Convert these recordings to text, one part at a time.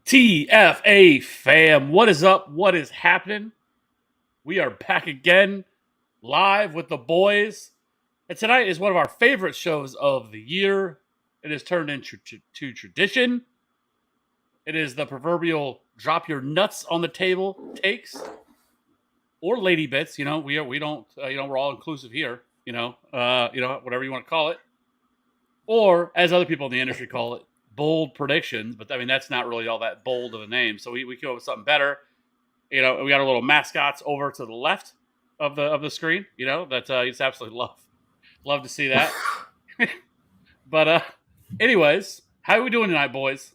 TFA fam, what is up? What is happening? We are back again, live with the boys. And tonight is one of our favorite shows of the year. It has turned into tradition. It is the proverbial drop your nuts on the table takes, or lady bits. We don't. We're all inclusive here. Whatever you want to call it, or as other people in the industry call it, bold predictions. But I mean, that's not really all that bold of a name. So we came up with something better. We got our little mascots over to the left of the screen. That you just absolutely love to see that. But anyways, how are we doing tonight, boys?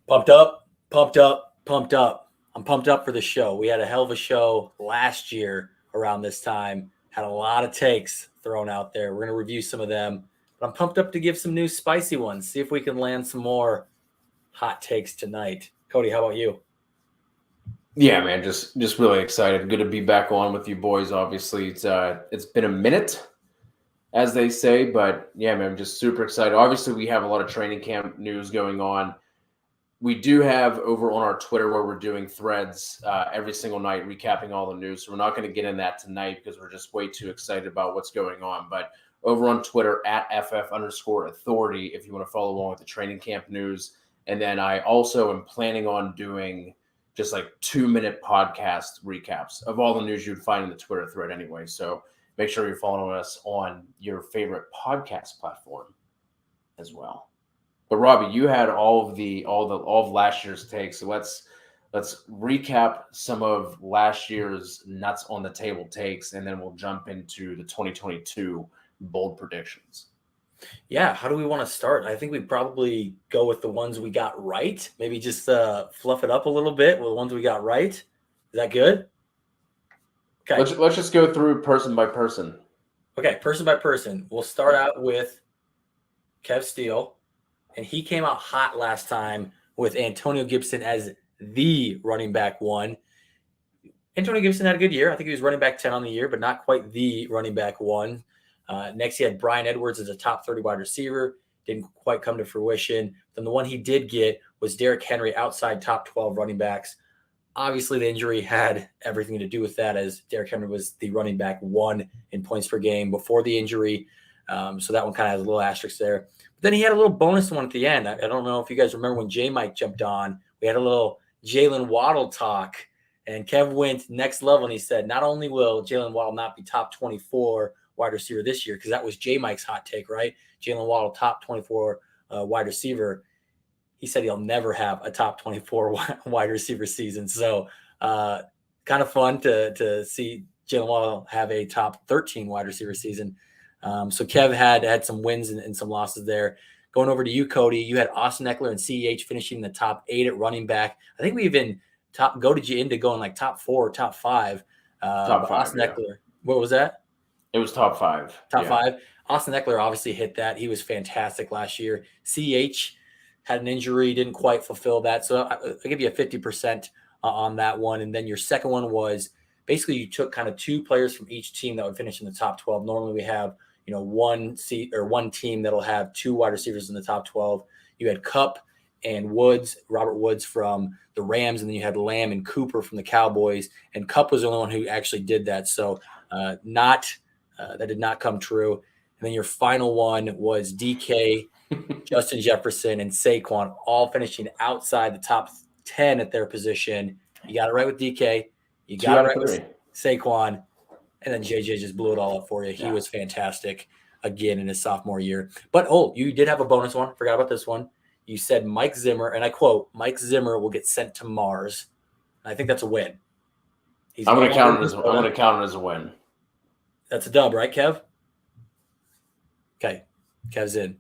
Pumped up. I'm pumped up for the show. We had a hell of a show last year around this time. Had a lot of takes thrown out there. We're going to review some of them. But I'm pumped up to give some new spicy ones. See if we can land some more hot takes tonight. Cody, how about you? Yeah, man, just really excited. Good to be back on with you boys. Obviously, it's been a minute, as they say, but yeah, man, I'm just super excited. Obviously, we have a lot of training camp news going on. We do have over on our Twitter where we're doing threads every single night recapping all the news. So we're not going to get in that tonight because we're just way too excited about what's going on. But over on Twitter at FF_authority, if you want to follow along with the training camp news. And then I also am planning on doing just like 2-minute podcast recaps of all the news you'd find in the Twitter thread anyway. So make sure you're following us on your favorite podcast platform as well. But Robby, you had all of last year's takes. So let's recap some of last year's nuts on the table takes, and then we'll jump into the 2022 bold predictions. Yeah, how do we want to start? I think we probably go with the ones we got right. Maybe just fluff it up a little bit with the ones we got right. Is that good? Okay. Let's just go through person by person. Okay, person by person. We'll start out with Kev Steele. And he came out hot last time with Antonio Gibson as the running back one. Antonio Gibson had a good year. I think he was running back 10 on the year, but not quite the running back one. Next, he had Bryan Edwards as a top 30 wide receiver. Didn't quite come to fruition. Then the one he did get was Derrick Henry outside top 12 running backs. Obviously, the injury had everything to do with that, as Derrick Henry was the running back one in points per game before the injury. So that one kind of has a little asterisk there. But then he had a little bonus one at the end. I don't know if you guys remember when J-Mike jumped on. We had a little Jalen Waddle talk. And Kev went next level, and he said, not only will Jalen Waddle not be top 24 wide receiver this year, because that was J-Mike's hot take, right? Jalen Waddle, top 24 wide receiver. He said he'll never have a top 24 wide receiver season. So kind of fun to see Jalen Waddle have a top 13 wide receiver season. So Kev had some wins and some losses there. Going over to you, Cody, you had Austin Eckler and CEH finishing in the top 8 at running back. I think we even goaded you into going like top 4 or top 5. Top 5, Austin Eckler, what was that? It was top 5. Top 5. Austin Eckler obviously hit that. He was fantastic last year. CEH had an injury, didn't quite fulfill that. So I'll give you a 50% on that one. And then your second one was basically you took kind of 2 players from each team that would finish in the top 12. Normally we have one team that'll have 2 wide receivers in the top 12. You had Kupp and Robert Woods from the Rams, and then you had Lamb and Cooper from the Cowboys. And Kupp was the only one who actually did that. So that did not come true. And then your final one was DK, Justin Jefferson, and Saquon, all finishing outside the top 10 at their position. You got it right with DK. You got it right with Saquon. And then JJ just blew it all up for you. He was fantastic again in his sophomore year. But, you did have a bonus one. Forgot about this one. You said Mike Zimmer, and I quote, Mike Zimmer will get sent to Mars. I think that's a win. I'm going to count it as a win. That's a dub, right, Kev? Okay. Kev's in.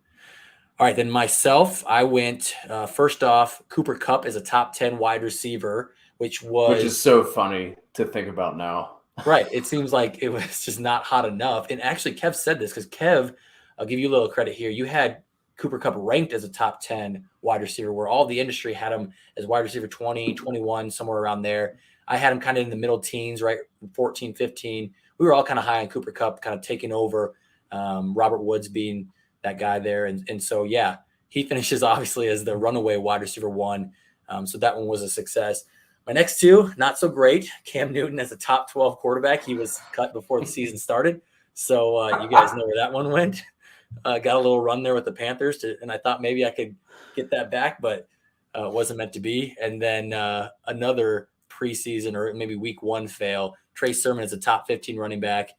All right, then myself, I went first off, Cooper Kupp is a top 10 wide receiver, which is so funny to think about now. Right. It seems like it was just not hot enough. And actually, Kev said this because Kev, I'll give you a little credit here. You had Cooper Kupp ranked as a top 10 wide receiver, where all the industry had him as wide receiver 20, 21, somewhere around there. I had him kind of in the middle teens, right? 14, 15. We were all kind of high on Cooper Kupp, kind of taking over Robert Woods being that guy there. And so, yeah, He finishes obviously as the runaway wide receiver 1. So that one was a success. My next two, not so great. Cam Newton as a top 12 quarterback. He was cut before the season started. So you guys know where that one went. Got a little run there with the Panthers, and I thought maybe I could get that back, but it wasn't meant to be. And then another preseason or maybe week 1 fail. Trey Sermon is a top 15 running back.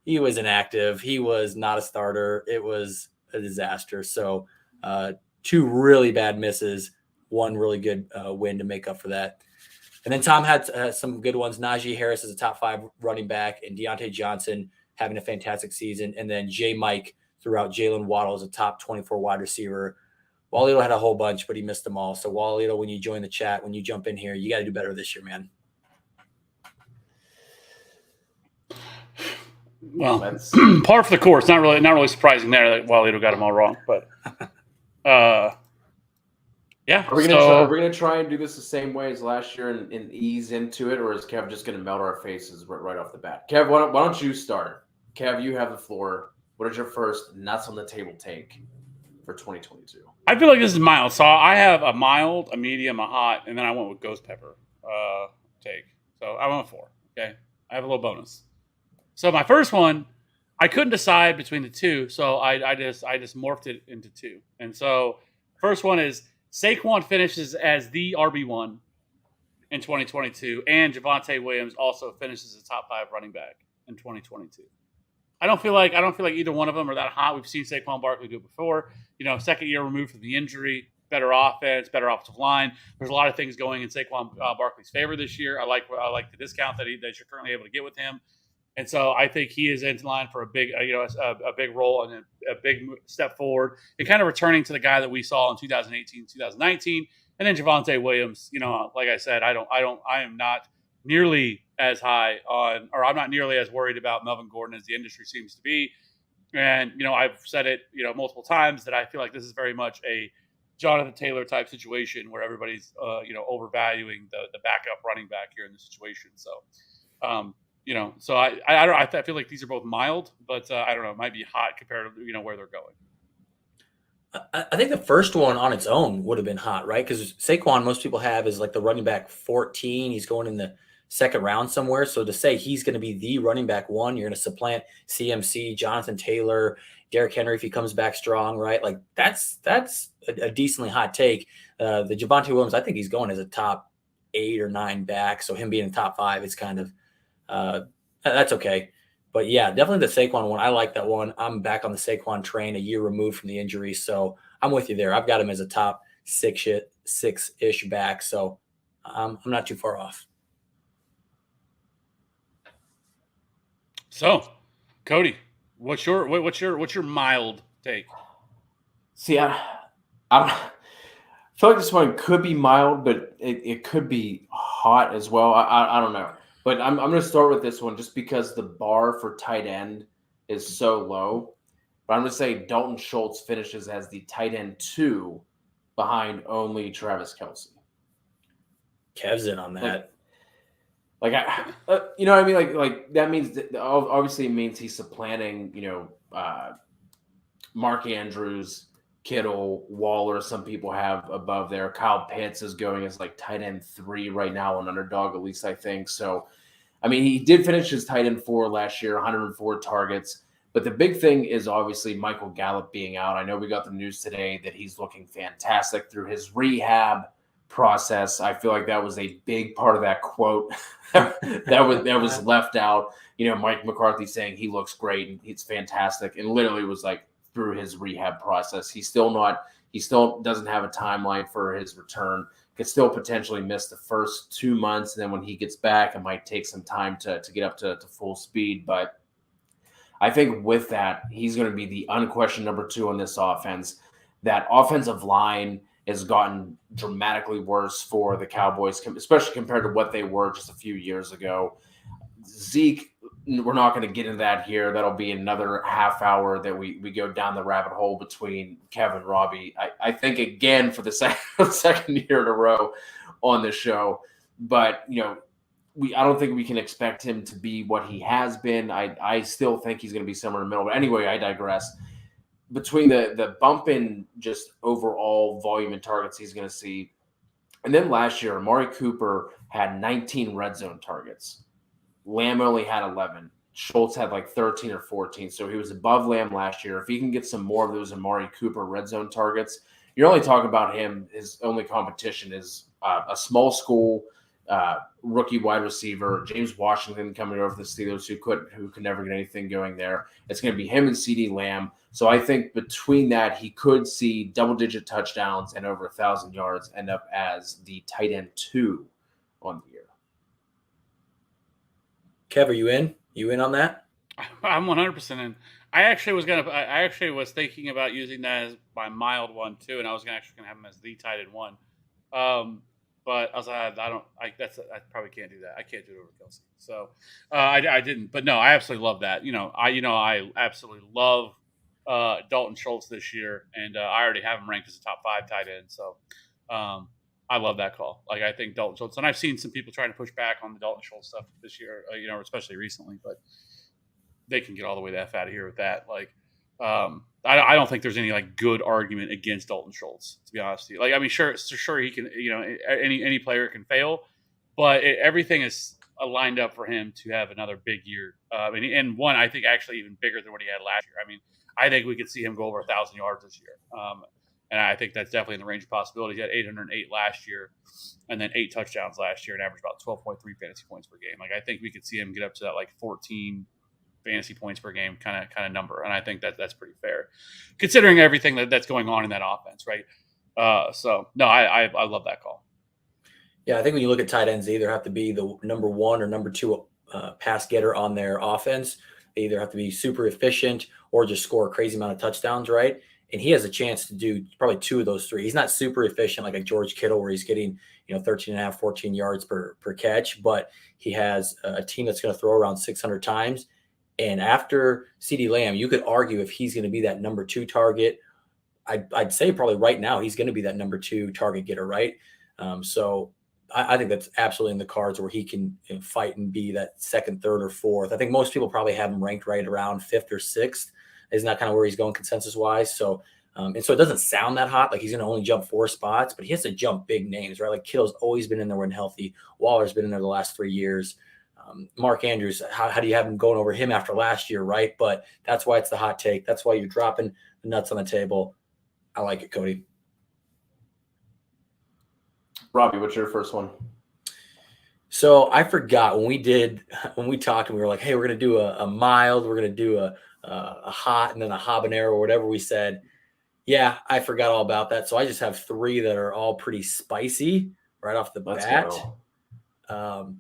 He was inactive. He was not a starter. It was a disaster. So 2 really bad misses, 1 really good win to make up for that. And then Tom had some good ones. Najee Harris is a top 5 running back, and Deontay Johnson having a fantastic season. And then J. Mike throughout Jalen Waddle as a top 24 wide receiver. Walito had a whole bunch, but he missed them all. So Walito, when you join the chat, when you jump in here, you got to do better this year, man. Well, par for the course. Not really surprising there that Walito got them all wrong, but yeah. Are we gonna try and do this the same way as last year and ease into it, or is Kev just gonna melt our faces right off the bat? Kev, why don't you start? Kev, you have the floor. What is your first nuts on the table take for 2022? I feel like this is mild. So I have a mild, a medium, a hot, and then I went with ghost pepper take. So I went with 4. Okay, I have a little bonus. So my first one, I couldn't decide between the 2, so I just morphed it into 2. And so first one is Saquon finishes as the RB1 in 2022, and Javonte Williams also finishes as top 5 running back in 2022. I don't feel like either one of them are that hot. We've seen Saquon Barkley do it before. Second year removed from the injury, better offense, better offensive line. There's a lot of things going in Saquon Barkley's favor this year. I like the discount that you're currently able to get with him. And so I think he is in line for a big, a big role and a big step forward, and kind of returning to the guy that we saw in 2018, 2019. And then Javonte Williams, like I said, I am not nearly as high on, or I'm not nearly as worried about Melvin Gordon as the industry seems to be. And, I've said it, multiple times that I feel like this is very much a Jonathan Taylor type situation where everybody's, overvaluing the backup running back here in this situation. So, so I feel like these are both mild, but I don't know, it might be hot compared to, where they're going. I think the first one on its own would have been hot, right? Because Saquon, most people have is like the running back 14. He's going in the second round somewhere. So to say he's going to be the running back 1, you're going to supplant CMC, Jonathan Taylor, Derrick Henry if he comes back strong, right? Like that's a decently hot take. The Javonte Williams, I think he's going as a top 8 or 9 back. So him being in the top 5 is kind of that's okay. But yeah, definitely the Saquon one. I like that one. I'm back on the Saquon train a year removed from the injury. So I'm with you there. I've got him as a top 6-ish back. So I'm not too far off. So, Cody, what's your mild take? See, I feel like this one could be mild, but it could be hot as well. I don't know. But I'm going to start with this one just because the bar for tight end is so low. But I'm going to say Dalton Schultz finishes as the tight end 2 behind only Travis Kelce. Kev's in on that. Like I mean? Like that means that obviously it means he's supplanting, Mark Andrews, Kittle, Waller. Some people have above there. Kyle Pitts is going as like tight end 3 right now on Underdog, at least I think. So, I mean, he did finish his tight end 4 last year, 104 targets. But the big thing is obviously Michael Gallup being out. I know we got the news today that he's looking fantastic through his rehab process. I feel like that was a big part of that quote that was left out. Mike McCarthy saying he looks great and he's fantastic, and literally was like through his rehab process. He still doesn't have a timeline for his return. Could still potentially miss the first 2 months, and then when he gets back, it might take some time to get up to full speed. But I think with that, he's going to be the unquestioned number 2 on this offense. That offensive line has gotten dramatically worse for the Cowboys, especially compared to what they were just a few years ago. Zeke, we're not going to get into that here. That'll be another half hour that we go down the rabbit hole between Kevin and Robby. I think, again, for the second year in a row on the show. But, I don't think we can expect him to be what he has been. I still think he's going to be somewhere in the middle. But anyway, I digress. between the bump in just overall volume and targets he's going to see. And then last year, Amari Cooper had 19 red zone targets. Lamb only had 11. Schultz had like 13 or 14. So he was above Lamb last year. If he can get some more of those Amari Cooper red zone targets, you're only talking about him. His only competition is a small school rookie wide receiver, James Washington, coming over the Steelers, who could never get anything going there. It's going to be him and CeeDee Lamb. So I think between that, he could see double-digit touchdowns and over 1,000 yards, end up as the tight end 2 on the year. Kev, are you in? You in on that? I'm 100% in. I actually was thinking about using that as my mild one too, and I was actually gonna have him as the tight end 1. But I was like, I probably can't do that. I can't do it over Kelsey. So I didn't. But no, I absolutely love that. I absolutely love Dalton Schultz this year, and I already have him ranked as a top 5 tight end. So I love that call. Like, I think Dalton Schultz, and I've seen some people trying to push back on the Dalton Schultz stuff this year, especially recently, but they can get all the way the F out of here with that. Like, I don't think there's any like good argument against Dalton Schultz, to be honest with you. Like, I mean, sure he can, any player can fail, but everything is lined up for him to have another big year. And one, I think, actually even bigger than what he had last year. I mean, I think we could see him go over 1,000 yards this year. And I think that's definitely in the range of possibilities. He had 808 last year and then 8 touchdowns last year and averaged about 12.3 fantasy points per game. Like, I think we could see him get up to that like 14 fantasy points per game kind of number. And I think that's pretty fair considering everything that's going on in that offense. Right. So no, I love that call. Yeah. I think when you look at tight ends, they either have to be the number 1 or number 2 pass getter on their offense. They either have to be super efficient or just score a crazy amount of touchdowns. Right. And he has a chance to do probably 2 of those 3. He's not super efficient like a George Kittle where he's getting, 13 and a half, 14 yards per catch, but he has a team that's going to throw around 600 times. And after CeeDee Lamb, you could argue if he's going to be that number 2 target. I'd say probably right now he's going to be that number 2 target getter, right? So I think that's absolutely in the cards where he can fight and be that 2nd, 3rd, or 4th. I think most people probably have him ranked right around 5th or 6th. Isn't that kind of where he's going consensus-wise? So, and so it doesn't sound that hot, like he's going to only jump 4 spots, but he has to jump big names, right? Like Kittle's always been in there when healthy. Waller's been in there the last 3 years. Mark Andrews, how do you have him going over him after last year, right? But that's why it's the hot take. That's why you're dropping the nuts on the table. I like it, Cody. Robby, what's your first one? So I forgot when we talked and we were like, hey, we're going to do a mild, we're going to do a hot and then a habanero or whatever we said. Yeah, I forgot all about that. So I just have 3 that are all pretty spicy right off the bat.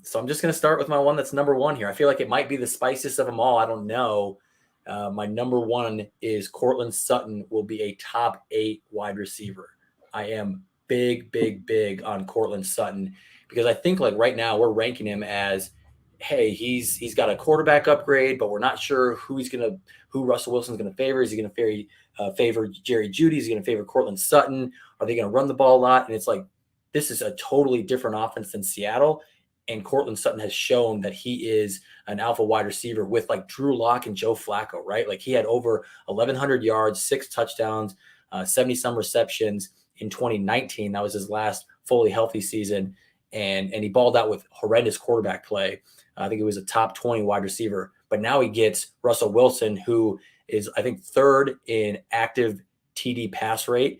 So I'm just going to start with my one that's number 1 here. I feel like it might be the spiciest of them all. I don't know. My number 1 is Courtland Sutton will be a top 8 wide receiver. I am big on Courtland Sutton because I think like right now we're ranking him as, hey, he's got a quarterback upgrade, but we're not sure who Russell Wilson's going to favor. Is he going to favor Jerry Jeudy? Is he going to favor Courtland Sutton? Are they going to run the ball a lot? And it's like, this is a totally different offense than Seattle. And Courtland Sutton has shown that he is an alpha wide receiver with like Drew Lock and Joe Flacco, right? Like he had over 1,100 yards, 6 touchdowns, 70-some receptions in 2019. That was his last fully healthy season. And he balled out with horrendous quarterback play. I think he was a top 20 wide receiver. But now he gets Russell Wilson, who is, I think, 3rd in active TD pass rate.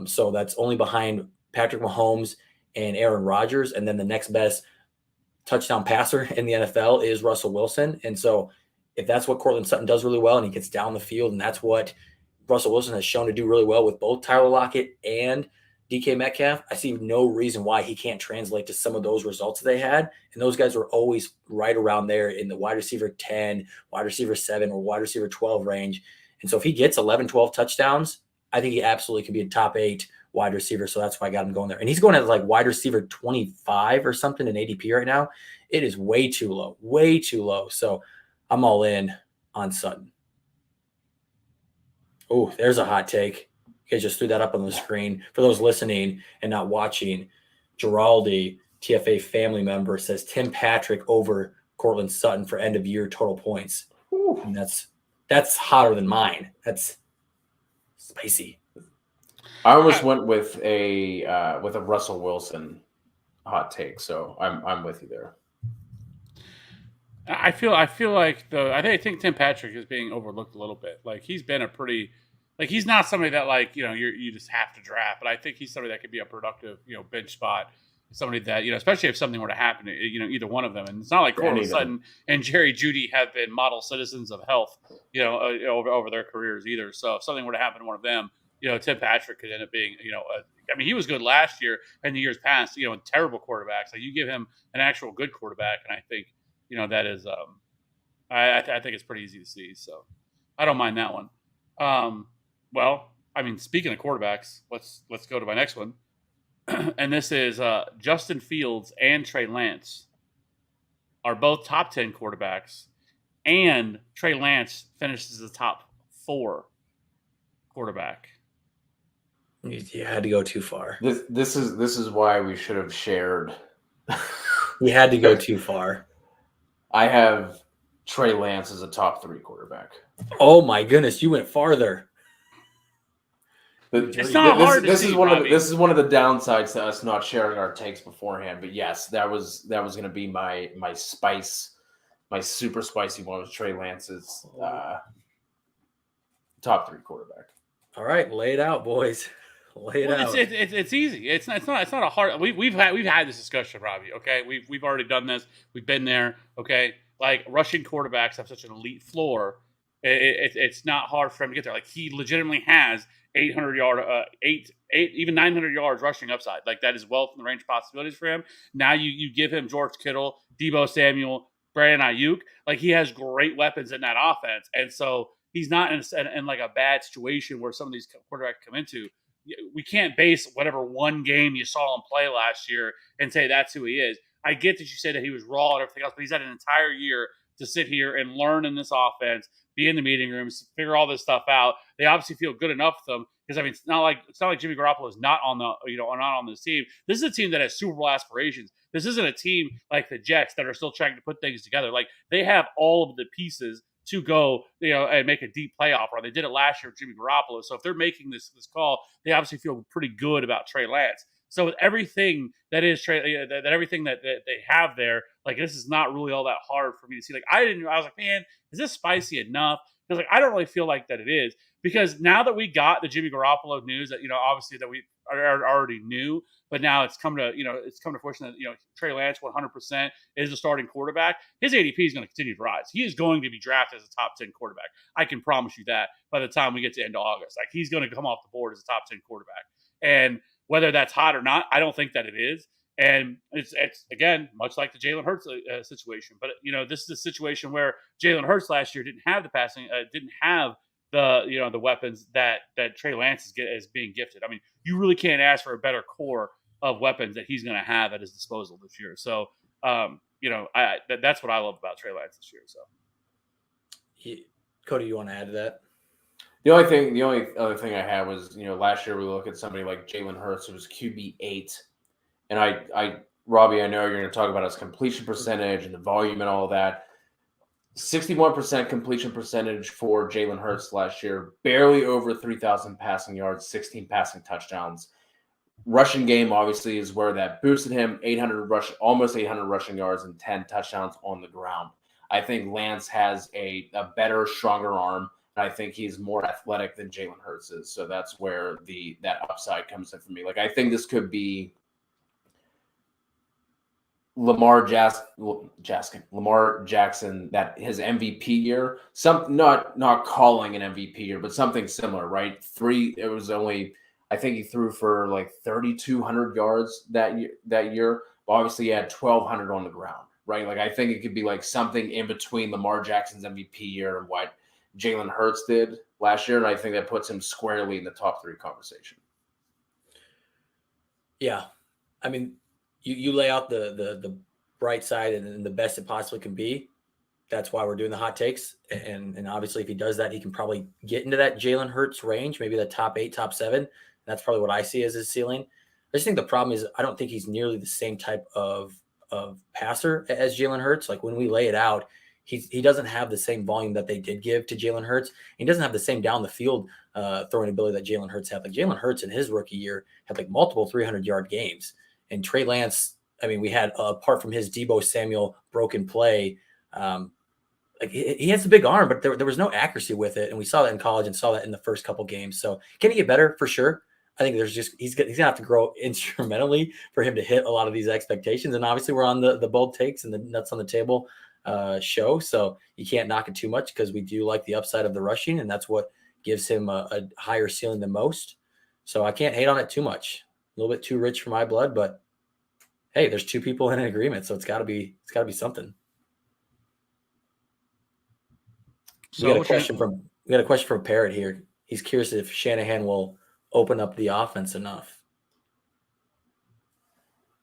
So that's only behind Patrick Mahomes and Aaron Rodgers. And then the next best touchdown passer in the NFL is Russell Wilson. And so if that's what Courtland Sutton does really well and he gets down the field, and that's what Russell Wilson has shown to do really well with both Tyler Lockett and DK Metcalf, I see no reason why he can't translate to some of those results they had. And those guys were always right around there in the wide receiver 10, wide receiver 7, or wide receiver 12 range. And so if he gets 11, 12 touchdowns, I think he absolutely could be a top 8 wide receiver. So that's why I got him going there. And he's going at like wide receiver 25 or something in ADP right now. It is way too low. So I'm all in on Sutton. Oh, there's a hot take. You guys just threw that up on the screen. For those listening and not watching, Giraldi, TFA family member, says Tim Patrick over Courtland Sutton for end of year total points. And that's hotter than mine. Spicy. I almost went with a Russell Wilson hot take, so I'm with you there. I feel like I think Tim Patrick is being overlooked a little bit. Like he's been a pretty he's not somebody that you just have to draft, but I think he's somebody that could be a productive bench spot. Somebody that especially if something were to happen to either one of them, and it's not like Cortland Sutton and Jerry Jeudy have been model citizens of health over their careers either. So if something were to happen to one of them, Tim Patrick could end up being I mean he was good last year and the years past. Terrible quarterbacks. Like you give him an actual good quarterback, and I think. That is, I think it's pretty easy to see. So I don't mind that one. Well, I mean, speaking of quarterbacks, let's go to my next one. And this is Justin Fields and Trey Lance are both top 10 quarterbacks, and Trey Lance finishes the top 4 quarterback. You had to go too far. This is why we should have shared. You had to go too far. I have Trey Lance as a top 3 quarterback. Oh my goodness, you went farther. It's not hard to see. This is one of the downsides to us not sharing our takes beforehand. But yes, that was going to be my super spicy one was Trey Lance's top 3 quarterback. All right, lay it out, boys. Lay it out. It's easy. It's not a hard. We've had this discussion, Robby. Okay, we've already done this. We've been there. Okay, like rushing quarterbacks have such an elite floor. It's not hard for him to get there. Like he legitimately has even 900 yards rushing upside. Like that is well from the range of possibilities for him. Now you give him George Kittle, Deebo Samuel, Brandon Ayuk. Like he has great weapons in that offense, and so he's not in like a bad situation where some of these quarterbacks come into. We can't base whatever one game you saw him play last year and say that's who he is. I get that you said that he was raw and everything else, but he's had an entire year to sit here and learn in this offense, be in the meeting rooms, figure all this stuff out. They obviously feel good enough with them because I mean it's not like Jimmy Garoppolo is not on the not on this team. This is a team that has Super Bowl aspirations. This isn't a team like the Jets that are still trying to put things together. Like they have all of the pieces to go, and make a deep playoff run. They did it last year with Jimmy Garoppolo. So if they're making this call, they obviously feel pretty good about Trey Lance. So with everything that is Trey, that everything that they have there, like this is not really all that hard for me to see. Like I was like, man, is this spicy enough? Because like I don't really feel like that it is. Because now that we got the Jimmy Garoppolo news that obviously that we already knew, but now it's come to fruition that Trey Lance 100% is the starting quarterback. His ADP is going to continue to rise. He is going to be drafted as a top 10 quarterback. I can promise you that by the time we get to end of August. Like he's going to come off the board as a top 10 quarterback. And whether that's hot or not, I don't think that it is. And it's again much like the Jalen Hurts situation. But this is a situation where Jalen Hurts last year didn't have the passing, didn't have the weapons that Trey Lance is being gifted. I mean, you really can't ask for a better core of weapons that he's going to have at his disposal this year. So, that's what I love about Trey Lance this year. So, Cody, you want to add to that? The only other thing I had was, last year we look at somebody like Jalen Hurts, who was QB8, and Robby, I know you're going to talk about his completion percentage and the volume and all of that. 61% completion percentage for Jalen Hurts last year, barely over 3,000 passing yards, 16 passing touchdowns. Rushing game obviously is where that boosted him. Almost 800 rushing yards and 10 touchdowns on the ground. I think Lance has a better, stronger arm, and I think he's more athletic than Jalen Hurts is. So that's where that upside comes in for me. Like I think this could be Lamar Jackson, that his MVP year, not calling an MVP year, but something similar, right? I think he threw for like 3,200 yards that year. But obviously he had 1,200 on the ground, right? Like I think it could be like something in between Lamar Jackson's MVP year and what Jalen Hurts did last year. And I think that puts him squarely in the top 3 conversation. Yeah. I mean, you lay out the bright side and the best it possibly can be. That's why we're doing the hot takes. And obviously if he does that, he can probably get into that Jalen Hurts range, maybe the top 8, top 7. That's probably what I see as his ceiling. I just think the problem is I don't think he's nearly the same type of passer as Jalen Hurts. Like when we lay it out, he doesn't have the same volume that they did give to Jalen Hurts. He doesn't have the same down the field throwing ability that Jalen Hurts had. Like Jalen Hurts in his rookie year had like multiple 300-yard games, and Trey Lance. I mean, we had apart from his Deebo Samuel broken play. Like he has a big arm, but there was no accuracy with it, and we saw that in college and saw that in the first couple games. So can he get better for sure? I think there's just he's gonna have to grow instrumentally for him to hit a lot of these expectations. And obviously, we're on the bold takes and the nuts on the table show, so you can't knock it too much because we do like the upside of the rushing, and that's what gives him a higher ceiling than most. So I can't hate on it too much. A little bit too rich for my blood, but hey, there's two people in an agreement, so it's got to be something. So we got a question from Parrot here. He's curious if Shanahan will open up the offense enough.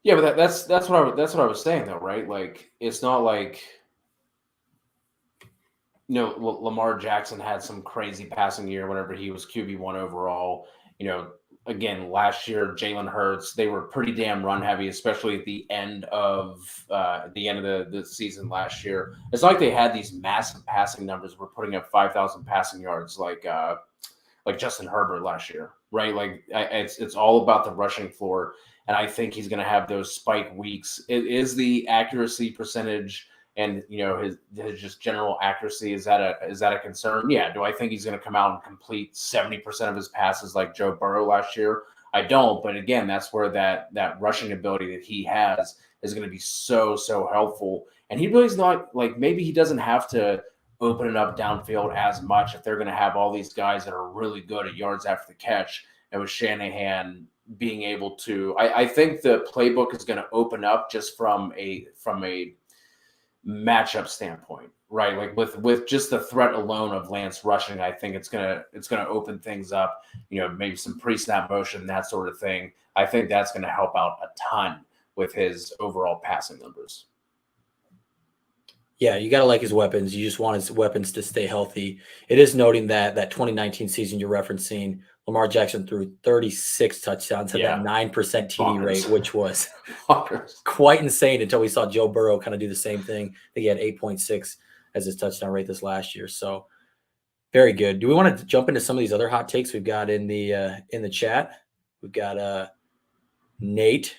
Yeah, but that's what I was saying though, right? Like it's not like Lamar Jackson had some crazy passing year whenever he was QB1 overall. Again, last year Jalen Hurts, they were pretty damn run heavy, especially at the end of the season last year. It's not like they had these massive passing numbers. We're putting up 5,000 passing yards like Justin Herbert last year, right? Like it's all about the rushing floor, and I think he's going to have those spike weeks. It is the accuracy percentage. And his just general accuracy, is that a concern? Yeah. Do I think he's going to come out and complete 70% of his passes like Joe Burrow last year? I don't. But again, that's where that rushing ability that he has is going to be so helpful. And he really is not like maybe he doesn't have to open it up downfield as much if they're going to have all these guys that are really good at yards after the catch. And with Shanahan being able to, I think the playbook is going to open up just from a matchup standpoint, right? Like with just the threat alone of Lance rushing, I think it's gonna open things up. Maybe some pre-snap motion, that sort of thing. I think that's gonna help out a ton with his overall passing numbers. Yeah, you gotta like his weapons. You just want his weapons to stay healthy. It is noting that 2019 season you're referencing, Lamar Jackson threw 36 touchdowns, had that 9% TD rate, which was quite insane until we saw Joe Burrow kind of do the same thing. I think he had 8.6 as his touchdown rate this last year. So very good. Do we want to jump into some of these other hot takes we've got in the chat? We've got Nate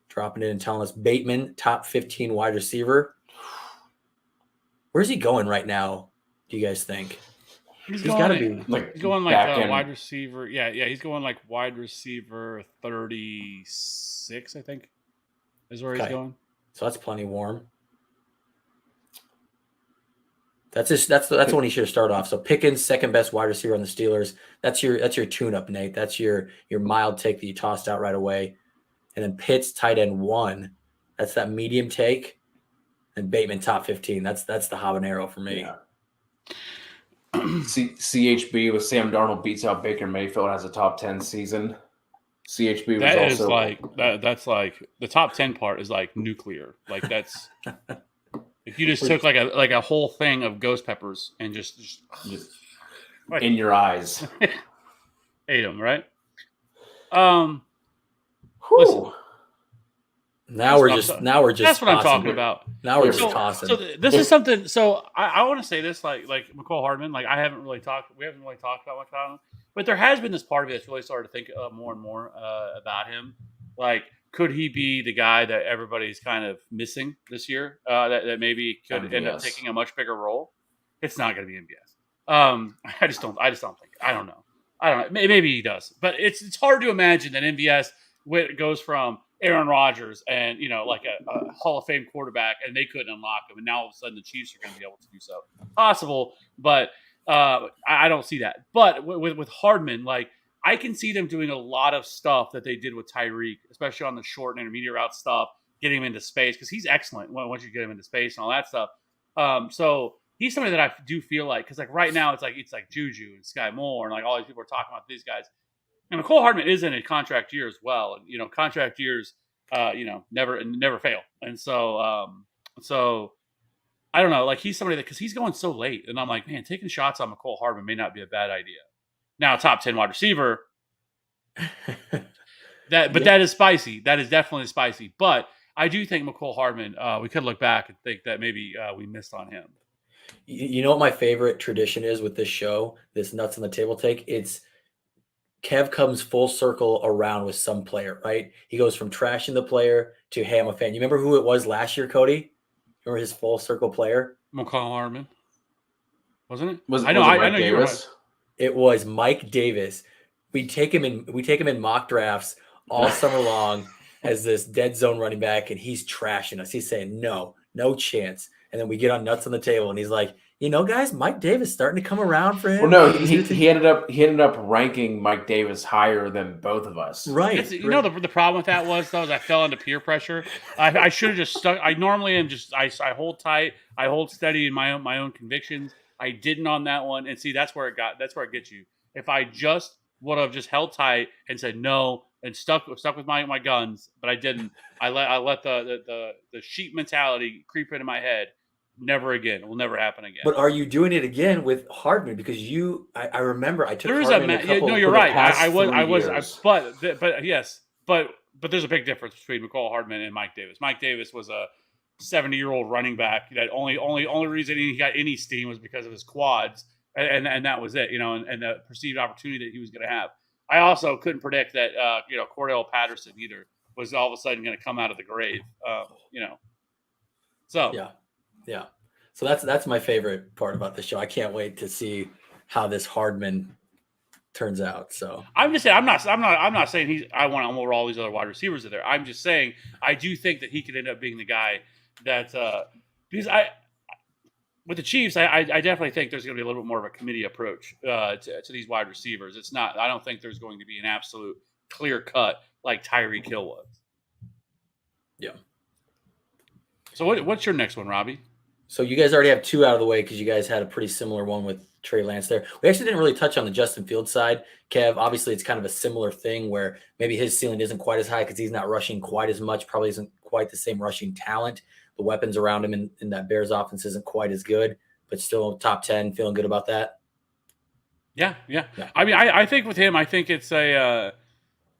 dropping in and telling us Bateman, top 15 wide receiver. Where's he going right now, do you guys think? He's got to be he's going like wide receiver. Yeah, he's going like wide receiver 36, I think, is where he's going. So that's plenty warm. That's when he should start off. So Pickens, second best wide receiver on the Steelers. That's your tune-up, Nate. That's your mild take that you tossed out right away. And then Pitts, tight end 1. That's that medium take. And Bateman, top 15. That's the habanero for me. Yeah. CHB with Sam Darnold beats out Baker Mayfield, has a top 10 season. CHB was also like that's like the top 10 part is like nuclear. Like that's if you just took like a whole thing of ghost peppers and just like, in your eyes. Ate them, right? Listen. Now we're just. That's what I'm talking about. Now we're just tossing. So this is something. So I want to say this, like McCall Hardman. Like we haven't really talked about much about him, but there has been this part of me that's really started to think more and more about him. Like, could he be the guy that everybody's kind of missing this year? That maybe could end up taking a much bigger role. It's not going to be MVS. I just don't think. I don't know. Maybe he does, but it's hard to imagine that MVS goes from Aaron Rodgers and like a Hall of Fame quarterback, and they couldn't unlock him, and now all of a sudden the Chiefs are going to be able to do so. Possible, but I don't see that. But with Hardman, like I can see them doing a lot of stuff that they did with Tyreek, especially on the short and intermediate route stuff, getting him into space because he's excellent once you get him into space and all that stuff. So he's somebody that I do feel like because like right now it's like Juju and Sky Moore and like all these people are talking about these guys. And McCall Hardman is in a contract year as well. And, contract years, never fail. And so, so I don't know, like he's somebody because he's going so late. And I'm like, man, taking shots on McCall Hardman may not be a bad idea. Now, top 10 wide receiver, that is spicy. That is definitely spicy. But I do think McCall Hardman, we could look back and think that maybe we missed on him. You know what my favorite tradition is with this show, this Nuts on the Table take? It's Kev comes full circle around with some player, right? He goes from trashing the player to, hey, I'm a fan. You remember who it was last year, Cody? Remember his full circle player? McCall Hardman, wasn't it? Was I know. was it I Mike know you were right. Davis? It was Mike Davis. We take him in mock drafts all summer long as this dead zone running back, and he's trashing us. He's saying no chance. And then we get on Nuts on the Table, and he's like, guys, Mike Davis starting to come around for him. Well, no, he ended up ranking Mike Davis higher than both of us. Right. The problem with that was though is I fell into peer pressure. I should have just stuck. I normally am just I hold tight. I hold steady in my own convictions. I didn't on that one, and see that's where it gets you. If I just would have just held tight and said no and stuck with my guns, but I didn't. I let the sheep mentality creep into my head. Never again. It will never happen again. But are you doing it again with Hardman? Because I remember I took there is Hardman a couple. no, you're for the right. past I was 3 years. but yes, but there's a big difference between McCall Hardman and Mike Davis. Mike Davis was a 70-year-old running back that only reason he got any steam was because of his quads, and that was it. And the perceived opportunity that he was going to have. I also couldn't predict that Cordell Patterson either was all of a sudden going to come out of the grave. So yeah. So that's my favorite part about the show. I can't wait to see how this Hardman turns out. So I'm just saying I'm not saying I want him over all these other wide receivers in there. I'm just saying I do think that he could end up being the guy that because with the Chiefs, I definitely think there's going to be a little bit more of a committee approach to these wide receivers. It's not. I don't think there's going to be an absolute clear cut like Tyreek Hill was. Yeah. So what's your next one, Robby? So you guys already have 2 out of the way because you guys had a pretty similar one with Trey Lance there. We actually didn't really touch on the Justin Fields side. Kev, obviously it's kind of a similar thing where maybe his ceiling isn't quite as high because he's not rushing quite as much, probably isn't quite the same rushing talent. The weapons around him in that Bears offense isn't quite as good, but still top 10, feeling good about that. Yeah. I mean, I think with him, I think it's a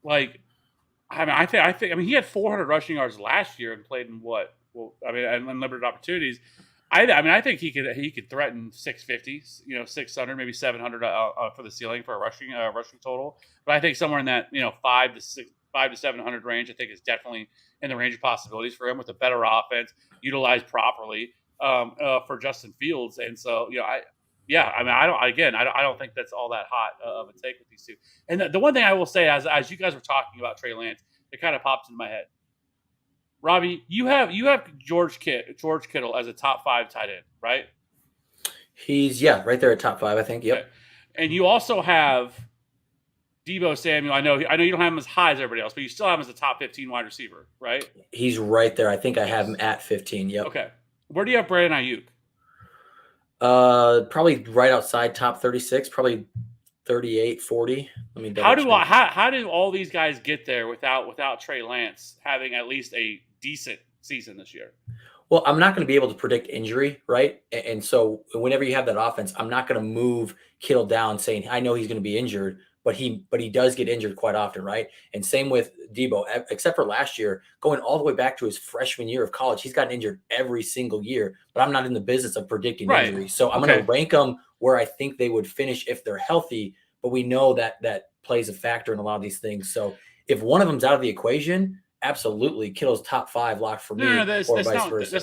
I think he had 400 rushing yards last year and played in what? Well, I mean, unlimited opportunities. I think he could threaten 650, 600, maybe 700 for the ceiling for a rushing total. But I think somewhere in that 5 to 700 range, I think is definitely in the range of possibilities for him with a better offense utilized properly for Justin Fields. And so I don't think that's all that hot of a take with these two. And the one thing I will say as you guys were talking about Trey Lance, it kind of pops into my head. Robby, you have George Kittle as a top 5 tight end, right? He's right there at top 5, I think. Yep. Okay. And you also have Deebo Samuel. I know you don't have him as high as everybody else, but you still have him as a top 15 wide receiver, right? He's right there. I think I have him at 15. Yep. Okay. Where do you have Brandon Ayuk? Probably right outside top 36, probably 38, 40. Let me how do all these guys get there without Trey Lance having at least a decent season this year? Well, I'm not going to be able to predict injury, right? And so whenever you have that offense, I'm not going to move Kittle down saying I know he's going to be injured, but he does get injured quite often, right? And same with Deebo, except for last year, going all the way back to his freshman year of college, he's gotten injured every single year. But I'm not in the business of predicting injury, so I'm going to rank them where I think they would finish if they're healthy. But we know that plays a factor in a lot of these things. So if one of them's out of the equation, absolutely, Kittle's top 5 locked for me. That's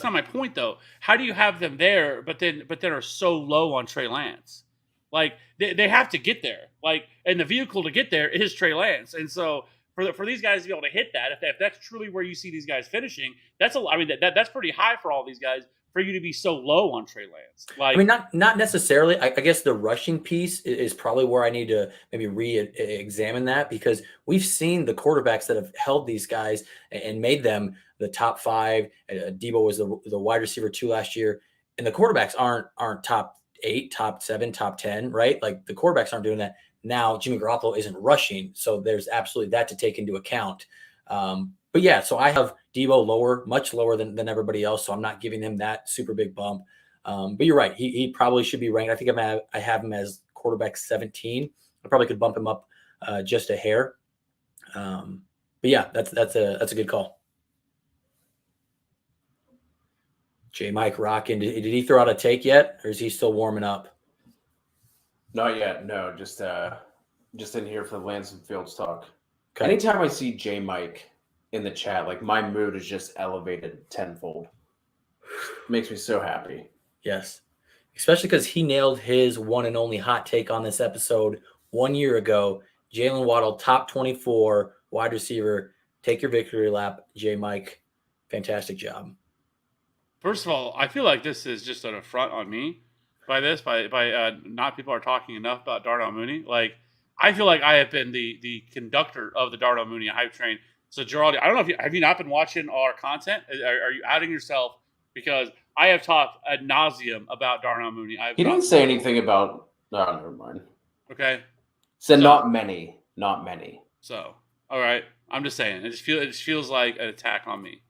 not my point though. How do you have them there, but then are so low on Trey Lance? Like they have to get there. Like, and the vehicle to get there is Trey Lance. And so for these guys to be able to hit that, if that's truly where you see these guys finishing, that's pretty high for all these guys. For you to be so low on Trey Lance, like I mean, not necessarily. I guess the rushing piece is probably where I need to maybe re-examine that, because we've seen the quarterbacks that have held these guys and made them the top 5. Deebo was the wide receiver 2 last year, and the quarterbacks aren't top 8, top 7, top 10, right? Like the quarterbacks aren't doing that. Now Jimmy Garoppolo isn't rushing, so there's absolutely that to take into account. But yeah, so I have Deebo lower, much lower than everybody else, so I'm not giving him that super big bump. But you're right, he probably should be ranked. I think I have him as quarterback 17. I probably could bump him up just a hair. But yeah, that's a good call. J. Mike rocking. Did he throw out a take yet, or is he still warming up? Not yet. No, just in here for the Lansing Fields talk. Okay. Anytime I see J. Mike in the chat, like my mood is just elevated tenfold. Makes me so happy. Yes. Especially because he nailed his one and only hot take on this episode 1 year ago. Jalen Waddle, top 24 wide receiver. Take your victory lap, J. Mike. Fantastic job. First of all, I feel like this is just an affront on me by not people are talking enough about Darnell Mooney. Like, I feel like I have been the conductor of the Darnell Mooney hype train. So, Gerald, I don't know if have you not been watching our content? Are you outing yourself? Because I have talked ad nauseum about Darnell Mooney. He didn't say anything about. No, never mind. Okay. Said not many. Not many. So, all right. I'm just saying. It just feels like an attack on me.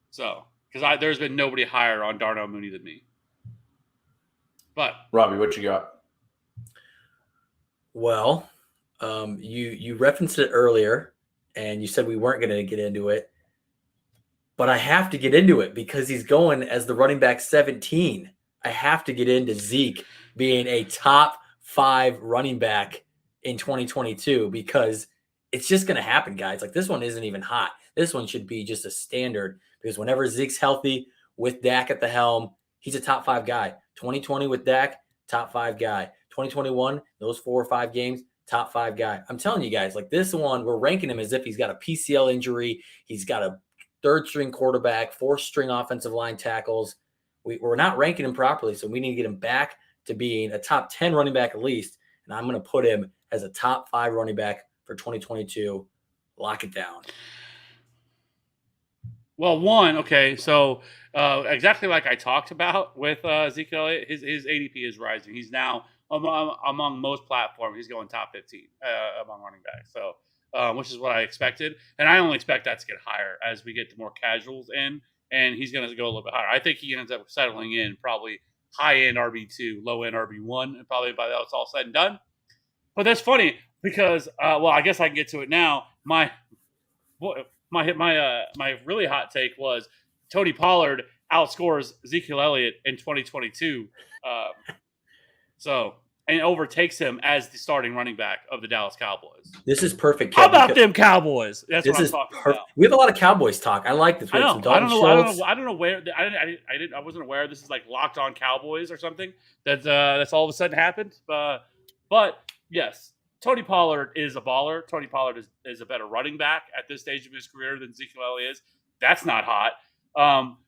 So, because there's been nobody higher on Darnell Mooney than me. But Robby, what you got? Well, you referenced it earlier, and you said we weren't going to get into it. But I have to get into it because he's going as the running back 17. I have to get into Zeke being a top 5 running back in 2022 because it's just going to happen, guys. Like, this one isn't even hot. This one should be just a standard because whenever Zeke's healthy with Dak at the helm, he's a top 5 guy. 2020 with Dak, top 5 guy. 2021, those 4 or 5 games, top 5 guy. I'm telling you guys, like, this one, we're ranking him as if he's got a PCL injury. He's got a 3rd-string quarterback, 4th-string offensive line tackles. We're not ranking him properly, so we need to get him back to being a top 10 running back at least, and I'm going to put him as a top 5 running back for 2022. Lock it down. Well, okay, so exactly like I talked about with Ezekiel Elliott, his ADP is rising. He's now among most platforms. He's going top 15 among running backs. So, which is what I expected, and I only expect that to get higher as we get more casuals in, and he's going to go a little bit higher. I think he ends up settling in probably high end RB2, low end RB1, and probably by that it's all said and done. But that's funny because, well, I guess I can get to it now. My really hot take was Tony Pollard outscores Ezekiel Elliott in 2022. And overtakes him as the starting running back of the Dallas Cowboys. This is perfect. How about them Cowboys? That's what I'm talking about. We have a lot of Cowboys talk. I like this. I don't know where. I wasn't aware this is like Locked On Cowboys or something. That's all of a sudden happened. But yes, Tony Pollard is a baller. Tony Pollard is a better running back at this stage of his career than Ezekiel Elliott is. That's not hot.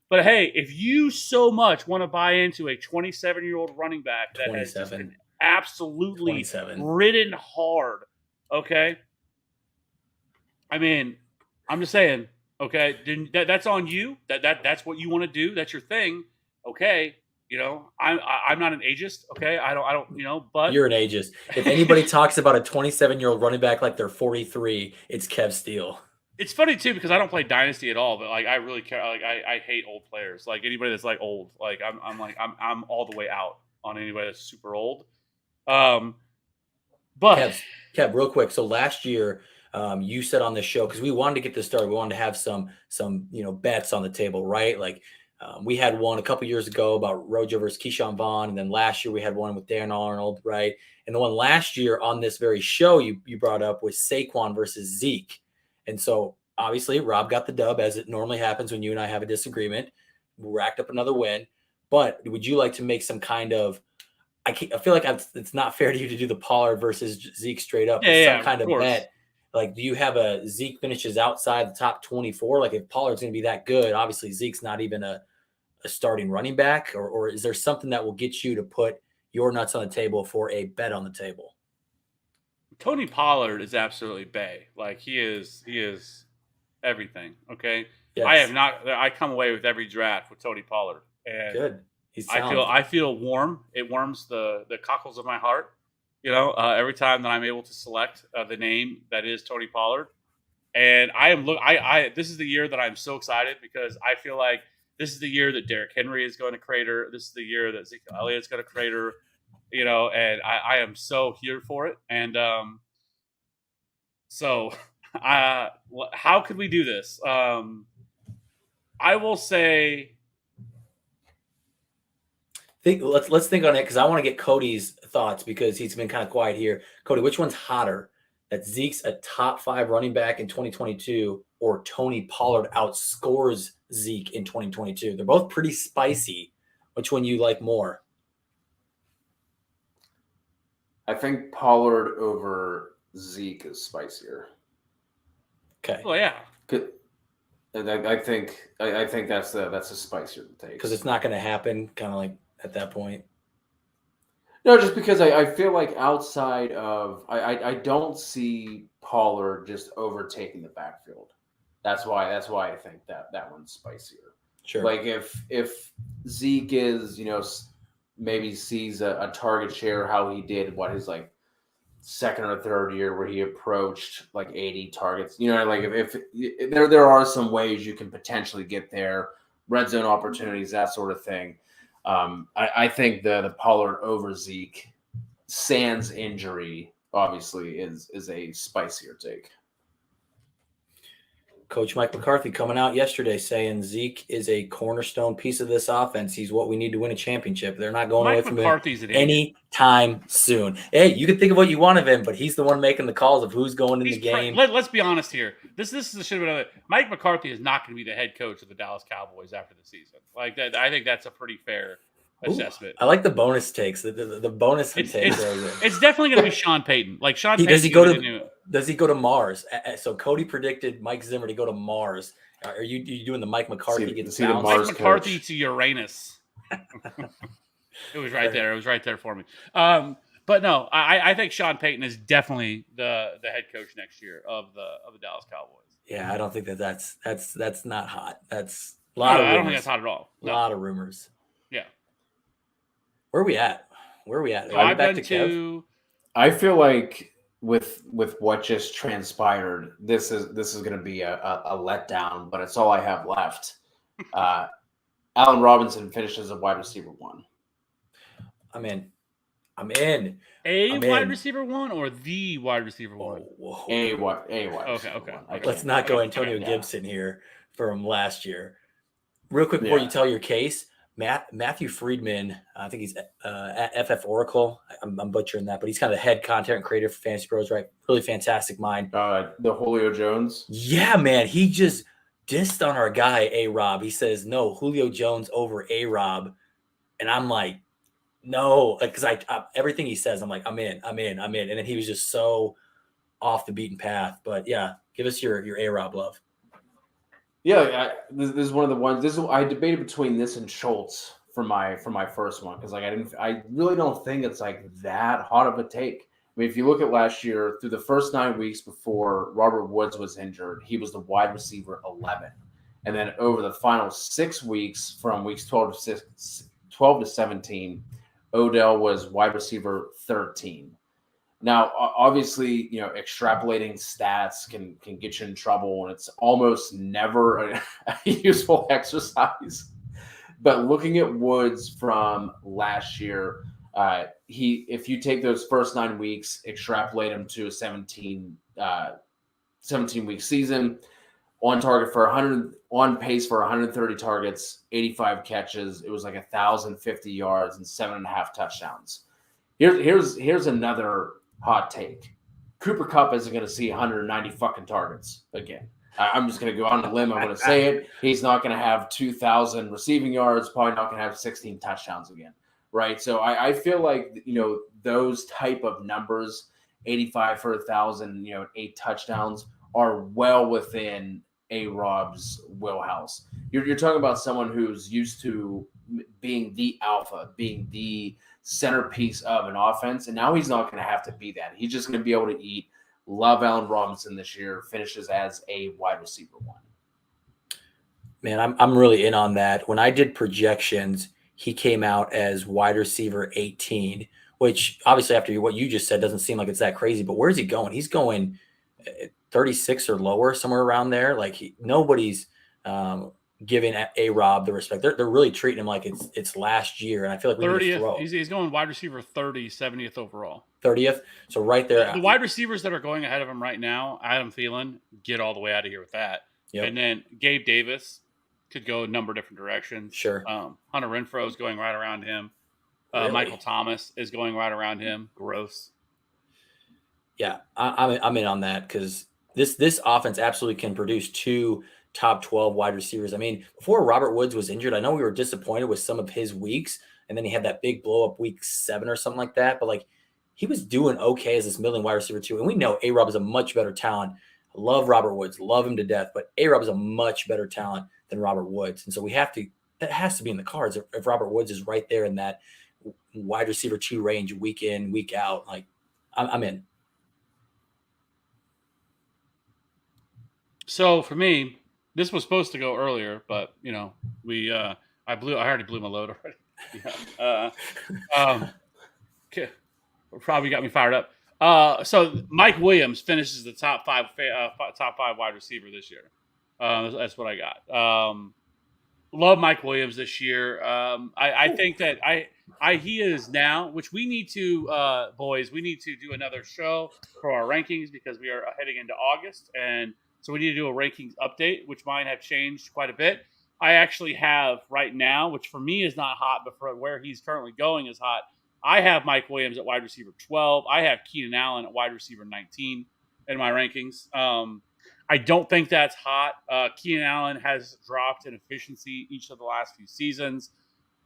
But hey, if you so much want to buy into a 27-year-old running back that has just been absolutely ridden hard, okay? I mean, I'm just saying, okay? That's on you. That's what you want to do. That's your thing, okay? You know, I'm not an ageist, okay? I don't, but you're an ageist. If anybody talks about a 27-year-old running back like they're 43, it's Kev Steele. It's funny too because I don't play Dynasty at all, but like I really care. Like I hate old players. Like anybody that's like old, like I'm all the way out on anybody that's super old. But Kev, real quick. So last year, you said on this show because we wanted to get this started, we wanted to have some bets on the table, right? Like we had one a couple years ago about Rojo versus Keyshawn Vaughn, and then last year we had one with Dan Arnold, right? And the one last year on this very show you brought up was Saquon versus Zeke. And so, obviously, Rob got the dub, as it normally happens when you and I have a disagreement. We racked up another win. But would you like to make some kind of – I feel like it's not fair to you to do the Pollard versus Zeke straight up. Some kind of bet. Like, do you have a Zeke finishes outside the top 24? Like, if Pollard's going to be that good, obviously Zeke's not even a starting running back. Or is there something that will get you to put your nuts on the table for a bet on the table? Tony Pollard is absolutely bae. Like he is everything. Okay. Yes. I come away with every draft with Tony Pollard. And good. He's I feel warm. It warms the cockles of my heart. You know, every time that I'm able to select the name that is Tony Pollard. And this is the year that I'm so excited because I feel like this is the year that Derrick Henry is going to crater. This is the year that Ezekiel Elliott's going to crater. You know, and I am so here for it. And so how could we do this? I will say Let's think on it because I want to get Cody's thoughts because he's been kind of quiet here. Cody, which one's hotter? That Zeke's a top 5 running back in 2022 or Tony Pollard outscores Zeke in 2022? They're both pretty spicy. Which one you like more? I think Pollard over Zeke is spicier. Okay. Oh yeah. And I think that's a spicier take because it's not going to happen. Kind of like at that point. No, just because I feel like outside of I don't see Pollard just overtaking the backfield. That's why I think that one's spicier. Sure. Like if Zeke is maybe sees a target share how he did his like second or third year where he approached like 80 targets. Like if there are some ways you can potentially get there, red zone opportunities, that sort of thing. I think the Pollard over Zeke, sans injury, obviously is a spicier take. Coach Mike McCarthy coming out yesterday saying Zeke is a cornerstone piece of this offense. He's what we need to win a championship. They're not going away from McCarthy's him anytime soon. Hey, you can think of what you want of him, but he's the one making the calls of who's going in the game. Let's be honest here. This is a shit about it. Mike McCarthy is not going to be the head coach of the Dallas Cowboys after the season. Like that, I think that's a pretty fair assessment. I like the bonus takes. The bonus takes. It's definitely going to be Sean Payton. Like Sean Payton. Does he go to Mars? So Cody predicted Mike Zimmer to go to Mars. Are you doing the Mike McCarthy gets bounced? Mike McCarthy to Uranus. It was right there. It was right there for me. But no, I think Sean Payton is definitely the head coach next year of the Dallas Cowboys. Yeah, I don't think that's not hot. That's a lot of rumors. I don't think that's hot at all. No. A lot of rumors. Yeah. Where are we at? Are we back to Kev? I feel like with what just transpired, this is going to be a letdown, but it's all I have left. Allen Robinson finishes at wide receiver 1. I'm in. Wide receiver 1 or the wide receiver 1? A wide receiver 1. Let's not go Antonio Gibson here from last year. Real quick before you tell your case. Matthew Friedman, I think he's at FF Oracle. I'm butchering that, but he's kind of the head content and creator for Fantasy Pros, right? Really fantastic mind. The Julio Jones. Yeah, man. He just dissed on our guy, A-Rob. He says, no, Julio Jones over A-Rob. And I'm like, no, because I everything he says, I'm like, I'm in. And then he was just so off the beaten path. But yeah, give us your A-Rob love. Yeah, this is one of the ones. I debated between this and Schultz for my first one because I really don't think it's like that hot of a take. I mean, if you look at last year, through the first 9 weeks before Robert Woods was injured, he was the wide receiver 11, and then over the final 6 weeks, from weeks 12 to 17, Odell was wide receiver 13. Now, obviously, extrapolating stats can get you in trouble, and it's almost never a useful exercise. But looking at Woods from last year, if you take those first 9 weeks, extrapolate them to a 17-week season, on pace for 130 targets, 85 catches. It was like 1,050 yards and 7.5 touchdowns. Here's another hot take. Cooper Kupp isn't going to see 190 fucking targets again. I'm just going to go on a limb. I'm going to say it. He's not going to have 2,000 receiving yards, probably not going to have 16 touchdowns again, right? So I feel like, those type of numbers, 85 for 1,000, 8 touchdowns, are well within A-Rob's wheelhouse. You're talking about someone who's used to being the alpha, being the centerpiece of an offense, and now he's not going to have to be that. He's just going to be able to eat. Love Allen Robinson this year. Finishes as a wide receiver 1. Man, I'm really in on that. When I did projections, he came out as wide receiver 18, which obviously after what you just said doesn't seem like it's that crazy. But where's he going? He's going 36 or lower, somewhere around there. Like nobody's giving A-Rob the respect. They're really treating him like it's last year, and I feel like we 30th. He's going wide receiver 30, 70th overall. 30th. So right there. The wide receivers that are going ahead of him right now, Adam Thielen, get all the way out of here with that. Yep. And then Gabe Davis could go a number of different directions. Sure. Hunter Renfrow is going right around him. Really? Michael Thomas is going right around him. Gross. Yeah, I'm in on that because this offense absolutely can produce two top 12 wide receivers. I mean, before Robert Woods was injured, I know we were disappointed with some of his weeks, and then he had that big blow up week 7 or something like that. But like he was doing okay as this middling wide receiver too. And we know A-Rob is a much better talent. I love Robert Woods, love him to death, but A-Rob is a much better talent than Robert Woods. And so that has to be in the cards if Robert Woods is right there in that wide receiver 2 range week in, week out. Like I'm in. So for me, this was supposed to go earlier, but I already blew my load already. Yeah. Probably got me fired up. So Mike Williams finishes the top five wide receiver this year. That's what I got. Love Mike Williams this year. I think that he is now, which we need to, boys, we need to do another show for our rankings because we are heading into August, and so we need to do a rankings update, which mine have changed quite a bit. I actually have right now, which for me is not hot, but for where he's currently going is hot. I have Mike Williams at wide receiver 12. I have Keenan Allen at wide receiver 19 in my rankings. I don't think that's hot. Keenan Allen has dropped in efficiency each of the last few seasons.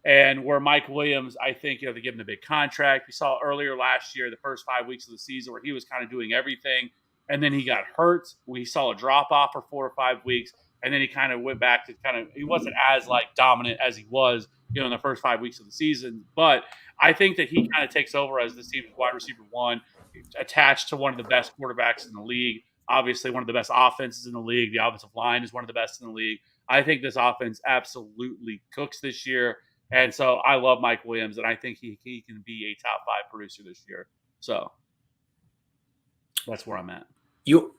And where Mike Williams, I think, they give him a big contract. We saw earlier last year, the first 5 weeks of the season, where he was kind of doing everything. And then he got hurt. We saw a drop off for 4 or 5 weeks. And then he kind of went back to he wasn't as dominant as he was, in the first 5 weeks of the season. But I think that he kind of takes over as the team's wide receiver 1, attached to one of the best quarterbacks in the league. Obviously, one of the best offenses in the league. The offensive line is one of the best in the league. I think this offense absolutely cooks this year. And so I love Mike Williams, and I think he can be a top 5 producer this year. So that's where I'm at. You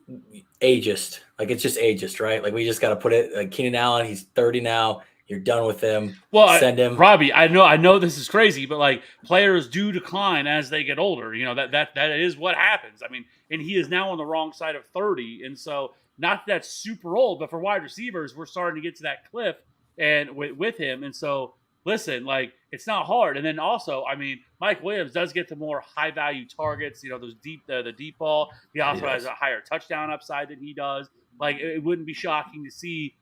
ageist. It's just ageist, right? We just got to put it Keenan Allen, he's 30 now. You're done with him. Well, send him. Robby, I know this is crazy, but players do decline as they get older. That is what happens. I mean, and he is now on the wrong side of 30. And so not that that's super old, but for wide receivers, we're starting to get to that cliff and with him. And so listen, it's not hard. And then also, I mean, Mike Williams does get the more high value targets, those the deep ball. He also has a higher touchdown upside than he does. It wouldn't be shocking to see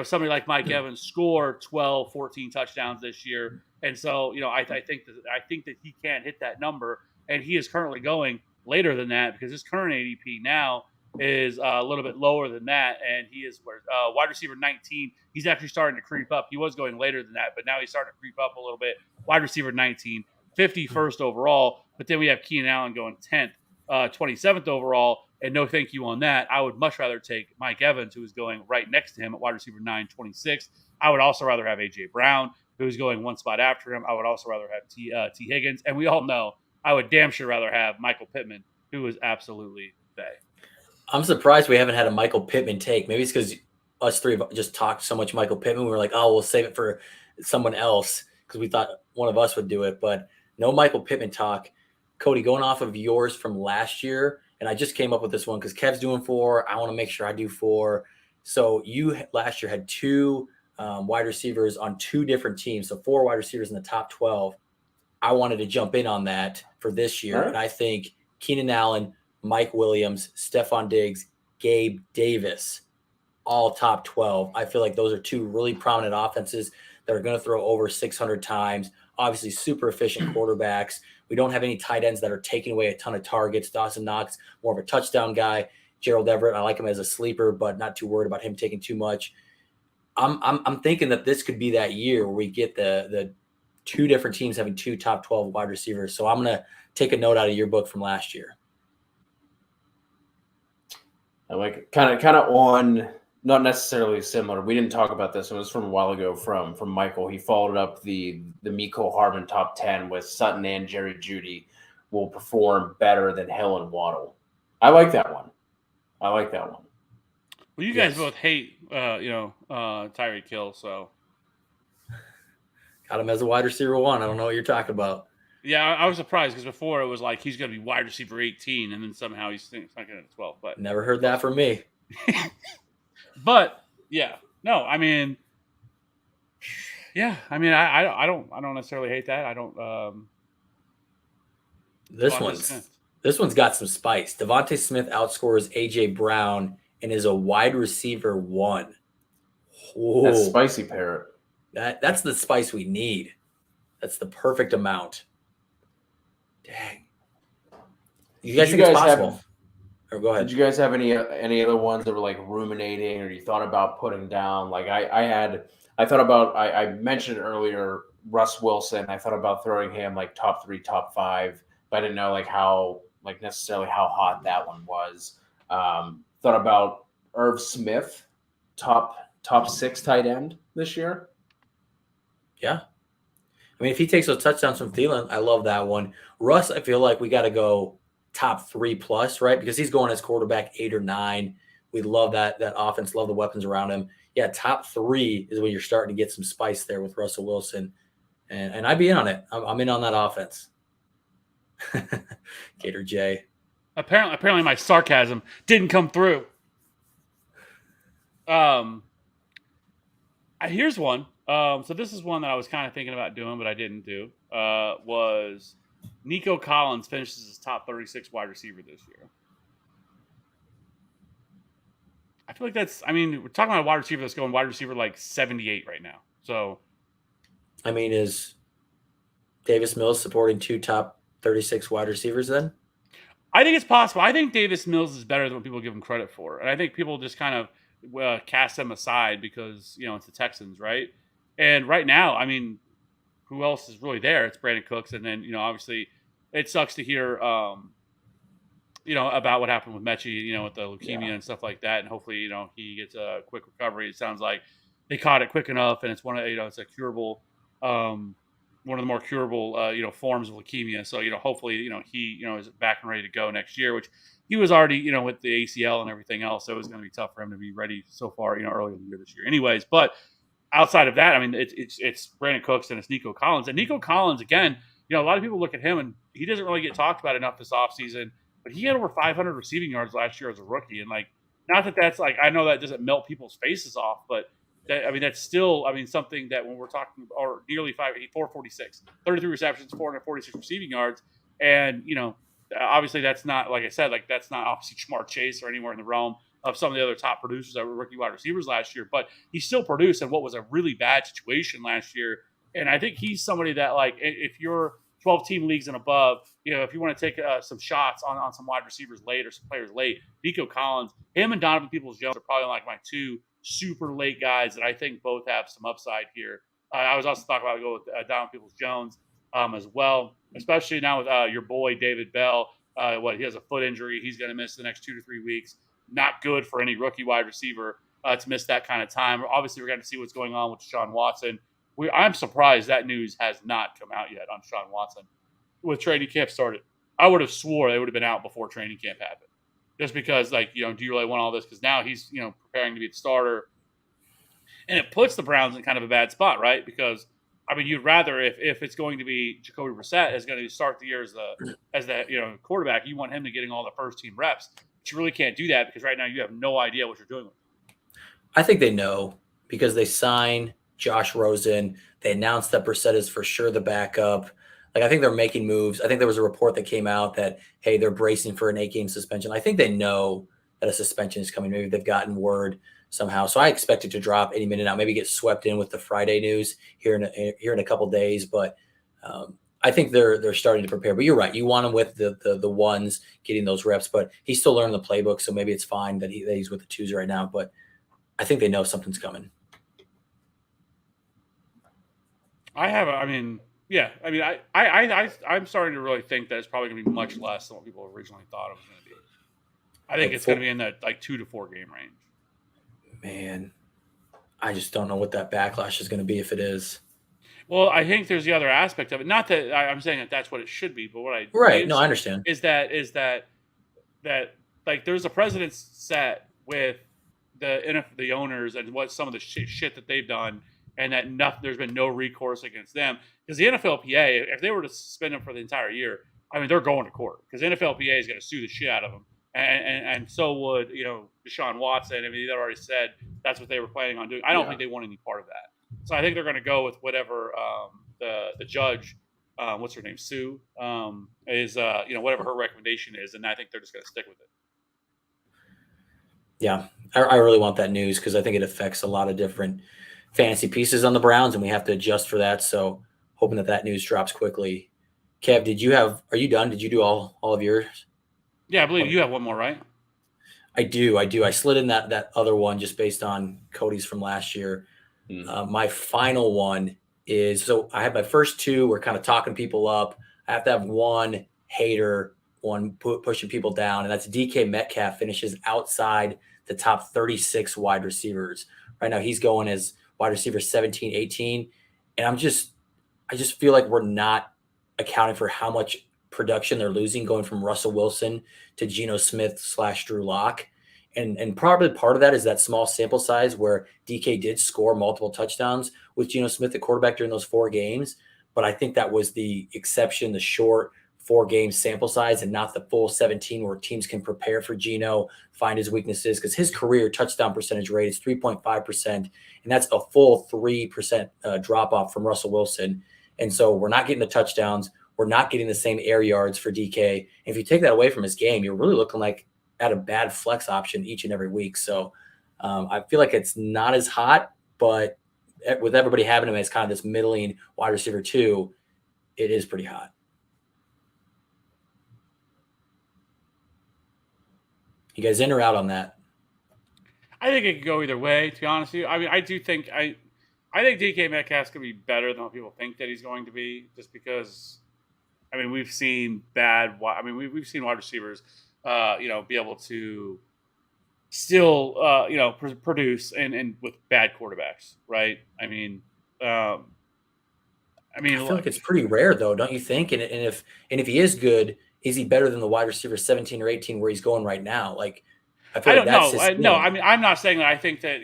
somebody like Mike Evans score 12, 14 touchdowns this year. And so, I think that he can't hit that number. And he is currently going later than that because his current ADP now is a little bit lower than that. And he is wide receiver 19. He's actually starting to creep up. He was going later than that, but now he's starting to creep up a little bit. Wide receiver 19, 51st overall. But then we have Keenan Allen going 10th, 27th overall. And no thank you on that. I would much rather take Mike Evans, who is going right next to him at wide receiver 9, 26. I would also rather have A.J. Brown, who is going one spot after him. I would also rather have T. Higgins. And we all know I would damn sure rather have Michael Pittman, who is absolutely they. I'm surprised we haven't had a Michael Pittman take. Maybe it's because us three have just talked so much Michael Pittman. We were like, oh, we'll save it for someone else because we thought one of us would do it. But no Michael Pittman talk. Cody, going off of yours from last year, and I just came up with this one because Kev's doing 4. I want to make sure I do 4. So you last year had 2 wide receivers on 2 different teams. So 4 wide receivers in the top 12. I wanted to jump in on that for this year. Right. And I think Keenan Allen, Mike Williams, Stephon Diggs, Gabe Davis, all top 12. I feel like those are 2 really prominent offenses that are going to throw over 600 times. Obviously, super efficient quarterbacks. We don't have any tight ends that are taking away a ton of targets. Dawson Knox, more of a touchdown guy. Gerald Everett, I like him as a sleeper, but not too worried about him taking too much. I'm thinking that this could be that year where we get the 2 different teams having 2 top 12 wide receivers. So I'm going to take a note out of your book from last year. I like it. Kind of on, not necessarily similar. We didn't talk about this. It was from a while ago from Michael. He followed up the Mecole Hardman top 10 with Sutton and Jerry Jeudy will perform better than Hill and Waddle. I like that one. Well, you guys both hate, Tyreek Hill, so. Got him as a wide receiver 1. I don't know what you're talking about. Yeah, I was surprised because before it was like he's going to be wide receiver 18, and then somehow he's not getting at 12. But never heard that from me. But yeah, no, I mean, Yeah, I mean, I don't necessarily hate that. I don't. This Devontae one's Smith. this one's got some spice. Devontae Smith outscores AJ Brown and is a wide receiver 1. That's Oh, spicy parrot. that's the spice we need. That's the perfect amount. Dang. You Did guys you think it's guys possible? have? Or go Did ahead. you guys have any other ones that were like ruminating, or you thought about putting down? Like I thought about. I mentioned earlier Russ Wilson. I thought about throwing him like top 3, top 5, but I didn't know like how like necessarily how hot that one was. Thought about Irv Smith, top 6 tight end this year. Yeah. I mean, if he takes those touchdowns from Thielen, I love that one. Russ, I feel like we got to go top 3 plus, right? Because he's going as quarterback 8 or 9. We love that offense, love the weapons around him. Yeah, top 3 is when you're starting to get some spice there with Russell Wilson. And I'd be in on it. I'm in on that offense. Gator J. Apparently, my sarcasm didn't come through. Here's one. So this is one that I was kind of thinking about doing, but I didn't do. Was Nico Collins finishes as top 36 wide receiver this year? I feel like that's. I mean, we're talking about a wide receiver that's going wide receiver like 78 right now. So, I mean, is Davis Mills supporting 2 top 36 wide receivers then? I think it's possible. I think Davis Mills is better than what people give him credit for, and I think people just kind of cast him aside because it's the Texans, right? And right now, I mean, who else is really there? It's Brandon Cooks, and then obviously, it sucks to hear about what happened with Mechie, with the leukemia and stuff like that, and hopefully, he gets a quick recovery. It sounds like they caught it quick enough, and it's it's a curable. One of the more curable, forms of leukemia. So, hopefully, he, is back and ready to go next year, which he was already, with the ACL and everything else. So it was going to be tough for him to be ready so far, early in the year this year. Anyways, but outside of that, I mean, it's Brandon Cooks and it's Nico Collins. And Nico Collins, again, a lot of people look at him and he doesn't really get talked about enough this offseason, but he had over 500 receiving yards last year as a rookie. And not that that's I know that doesn't melt people's faces off, but that's still, something that when we're talking, or nearly 446, 33 receptions, 446 receiving yards. And, obviously that's not, like I said, that's not obviously Jamar Chase or anywhere in the realm of some of the other top producers that were rookie wide receivers last year, but he still produced in what was a really bad situation last year. And I think he's somebody that, if you're 12-team leagues and above, if you want to take some shots on some wide receivers late or some players late, Nico Collins, him and Donovan Peoples-Jones are probably my 2 super late guys that I think both have some upside here. I was also talking about go with Donovan Peoples-Jones as well, especially now with your boy David Bell. He has a foot injury. He's going to miss the next 2 to 3 weeks. Not good for any rookie wide receiver to miss that kind of time. Obviously, we're going to see what's going on with Deshaun Watson. I'm surprised that news has not come out yet on Deshaun Watson. With training camp started, I would have swore they would have been out before training camp happened. Just because, do you really want all this? Because now he's, preparing to be the starter. And it puts the Browns in kind of a bad spot, right? Because, you'd rather, if it's going to be Jacoby Brissett is going to start the year as the quarterback, you want him to getting all the first-team reps. But you really can't do that because right now you have no idea what you're doing with him. I think they know because they sign Josh Rosen. They announced that Brissett is for sure the backup. I think they're making moves. I think there was a report that came out that, hey, they're bracing for an 8-game suspension. I think they know that a suspension is coming. Maybe they've gotten word somehow. So I expect it to drop any minute now, maybe get swept in with the Friday news here in a couple days. But I think they're starting to prepare. But you're right. You want him with the ones getting those reps, but he's still learning the playbook. So maybe it's fine that he's with the 2s right now. But I think they know something's coming. Yeah, I'm starting to really think that it's probably going to be much less than what people originally thought it was going to be. I think it's going to be in that 2 to 4 game range. Man, I just don't know what that backlash is going to be if it is. Well, I think there's the other aspect of it. Not that I'm saying that that's what it should be, but what I No, I understand. Is that there's a precedent set with the owners and what some of the shit that they've done. And that there's been no recourse against them because the NFLPA, if they were to suspend them for the entire year, they're going to court because the NFLPA is going to sue the shit out of them, and so would Deshaun Watson. They've already said that's what they were planning on doing. I don't think they want any part of that. So I think they're going to go with whatever the judge, what's her name, Sue, is whatever her recommendation is, and I think they're just going to stick with it. Yeah, I really want that news because I think it affects a lot of different fantasy pieces on the Browns, and we have to adjust for that. So hoping that news drops quickly. Kev, are you done? Did you do all of yours? Yeah, I believe you have one more, right? I do. I slid in that other one just based on Cody's from last year. My final one is, so I have my first two. We're kind of talking people up. I have to have one hater, one pushing people down, and that's DK Metcalf finishes outside the top 36 wide receivers. Right now he's going as wide receiver 17, 18. And I just feel like we're not accounting for how much production they're losing going from Russell Wilson to Geno Smith / Drew Lock. And probably part of that is that small sample size where DK did score multiple touchdowns with Geno Smith at quarterback during those 4 games. But I think that was the exception, the short 4-game sample size, and not the full 17 where teams can prepare for Geno, find his weaknesses, because his career touchdown percentage rate is 3.5%. And that's a full 3% drop off from Russell Wilson. And so we're not getting the touchdowns. We're not getting the same air yards for DK. And if you take that away from his game, you're really looking like at a bad flex option each and every week. So I feel like it's not as hot, but with everybody having him as kind of this middling wide receiver 2, it is pretty hot. You guys in or out on that? I think it could go either way, to be honest with you. I mean, I think DK Metcalf's going to be better than what people think that he's going to be, just because, I mean, we've seen we've seen wide receivers, be able to still, produce and with bad quarterbacks, right? I feel like it's pretty rare, though, don't you think? And if he is good, is he better than the wide receiver 17 or 18 where he's going right now? Like, I feel like that's his no, I mean, I'm not saying that I think that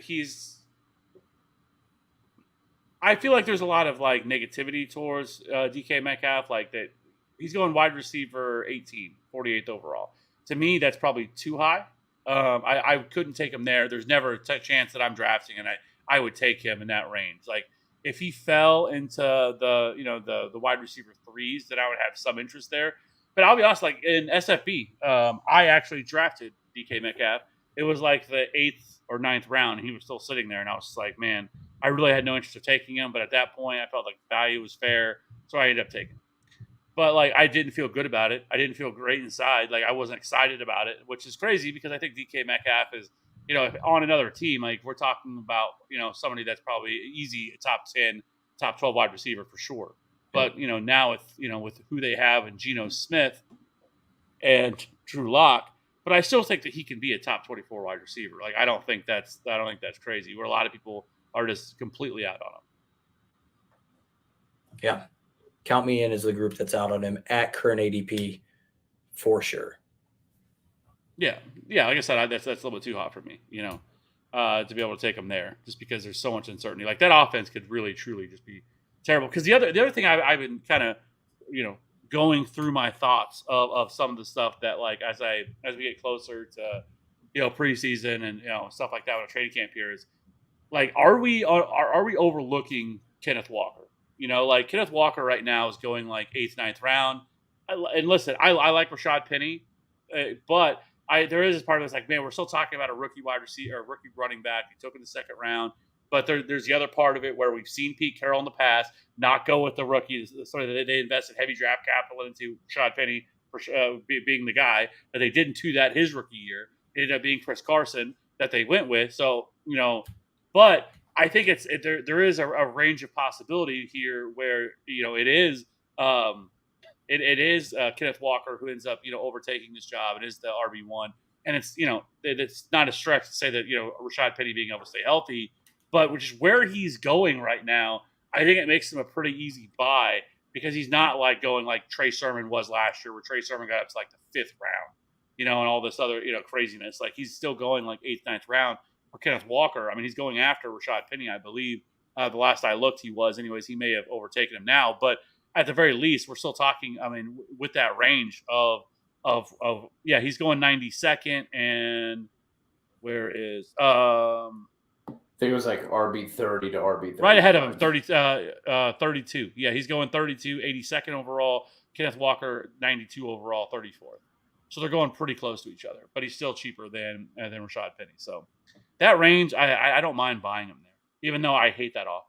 I feel like there's a lot of like negativity towards DK Metcalf, like that he's going wide receiver 18, 48th overall. To me, that's probably too high. I couldn't take him there. There's never a chance that I'm drafting, and I would take him in that range. Like, if he fell into the wide receiver 3s, then I would have some interest there. But I'll be honest, like in SFB, I actually drafted DK Metcalf. It was like the 8th or 9th round, and he was still sitting there, and I was just like, man, I really had no interest of taking him. But at that point, I felt like value was fair, so I ended up taking him. But like, I didn't feel good about it. I didn't feel great inside. Like, I wasn't excited about it, which is crazy because I think DK Metcalf is, on another team, like we're talking about, somebody that's probably easy top 10, top 12 wide receiver for sure. But, now with who they have and Geno Smith and Drew Lock, but I still think that he can be a top 24 wide receiver. Like, I don't think that's crazy, where a lot of people are just completely out on him. Yeah. Count me in as the group that's out on him at current ADP for sure. Yeah. Like I said, that's a little bit too hot for me, to be able to take him there, just because there's so much uncertainty. Like, that offense could really, truly just be terrible. Because the other thing I've been kind of, going through my thoughts of some of the stuff that, like, as we get closer to, preseason and stuff like that with a training camp here, is like, are we overlooking Kenneth Walker? Like, Kenneth Walker right now is going like 8th, 9th round. And listen, I like Rashad Penny, but there is this part of it's like, man, we're still talking about a rookie wide receiver, or a rookie running back. He took in the 2nd round. But there's the other part of it where we've seen Pete Carroll in the past not go with the rookies. So they invested heavy draft capital into Rashad Penny for being the guy. That they didn't do that his rookie year. It ended up being Chris Carson that they went with. So, but I think there is a range of possibility here where, it is Kenneth Walker who ends up, overtaking this job and is the RB1. And it's, it's not a stretch to say that, Rashad Penny being able to stay healthy, but which is where he's going right now. I think it makes him a pretty easy buy because he's not like going like Trey Sermon was last year, where Trey Sermon got up to like the 5th round, and all this other, craziness. Like, he's still going like 8th, 9th round for Kenneth Walker. I mean, he's going after Rashad Penny, I believe. The last I looked, he was. Anyways, he may have overtaken him now, but at the very least, we're still talking, I mean, with that range of he's going 92nd, and where is think it was like RB 30 to RB 30. Right ahead of him, 32. Yeah, he's going 32, 82nd overall. Kenneth Walker, 92 overall, 34th. So they're going pretty close to each other, but he's still cheaper than Rashad Penny. So that range, I don't mind buying him there, even though I hate that offense.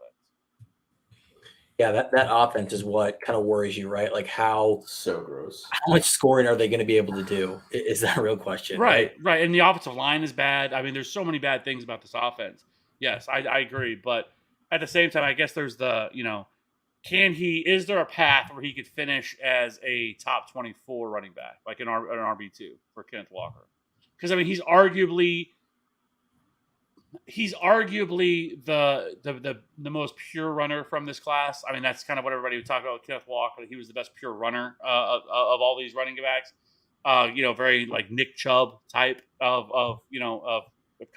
Yeah, that offense is what kind of worries you, right? Like how gross. How much scoring are they going to be able to do? Is that a real question? Right. And the offensive line is bad. I mean, there's so many bad things about this offense. Yes, I agree. But at the same time, I guess there's the, is there a path where he could finish as a top 24 running back, like an RB2 for Kenneth Walker? Because, I mean, he's arguably the most pure runner from this class. I mean, that's kind of what everybody would talk about with Kenneth Walker. He was the best pure runner of all these running backs. Very like Nick Chubb type of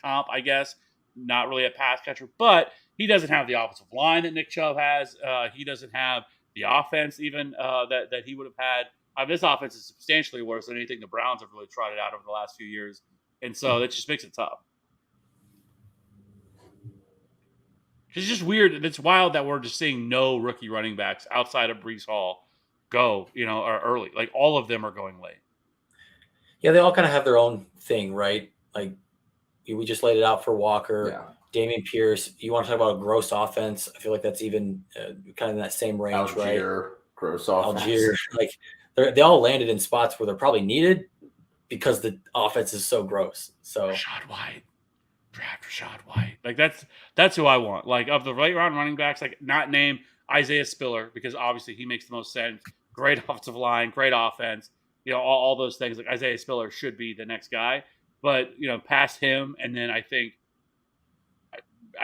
comp, I guess. Not really a pass catcher, but he doesn't have the offensive line that Nick Chubb has. He doesn't have the offense even that he would have had. This offense is substantially worse than anything the Browns have really trotted out over the last few years, and so that just makes it tough. It's just weird. It's wild that we're just seeing no rookie running backs outside of Breece Hall go, or early. Like all of them are going late. Yeah, they all kind of have their own thing, right? Like we just laid it out for Walker, Dameon Pierce. You want to talk about a gross offense? I feel like that's even kind of in that same range, Algier, right? Gross offense. Algier, like they all landed in spots where they're probably needed because the offense is so gross. So Rashad White. Draft Rashad White. Like that's who I want. Like of the late round running backs, like not name Isaiah Spiller because obviously he makes the most sense. Great offensive line, great offense. All those things. Like Isaiah Spiller should be the next guy, but past him, and then I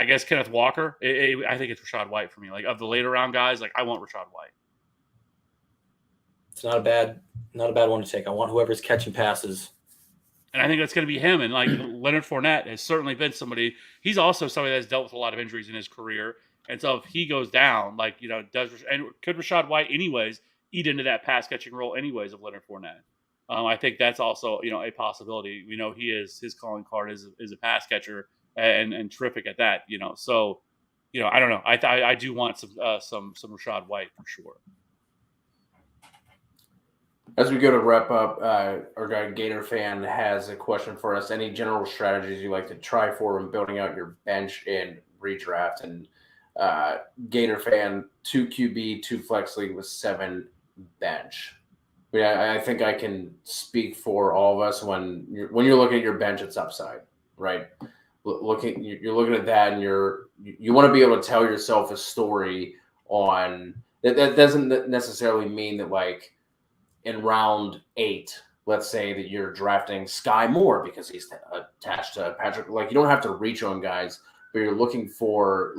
guess Kenneth Walker. I think it's Rashad White for me. Like of the later round guys, like I want Rashad White. It's not a bad one to take. I want whoever's catching passes. And I think that's going to be him. And like Leonard Fournette has certainly been somebody. He's also somebody that's dealt with a lot of injuries in his career. And so if he goes down, could Rashad White anyways eat into that pass catching role anyways of Leonard Fournette? I think that's also a possibility. We know his calling card is a pass catcher and terrific at that. So I don't know. I do want some Rashad White for sure. As we go to wrap up, our guy Gator Fan has a question for us. Any general strategies you like to try for when building out your bench in redraft? And Gator Fan, 2 QB, 2 flex league with 7 bench. I think I can speak for all of us when you're looking at your bench, it's upside, right? You're looking at that, and you want to be able to tell yourself a story on that. That doesn't necessarily mean that like in round 8, let's say that you're drafting Sky Moore because he's attached to Patrick. Like you don't have to reach on guys, but you're looking for.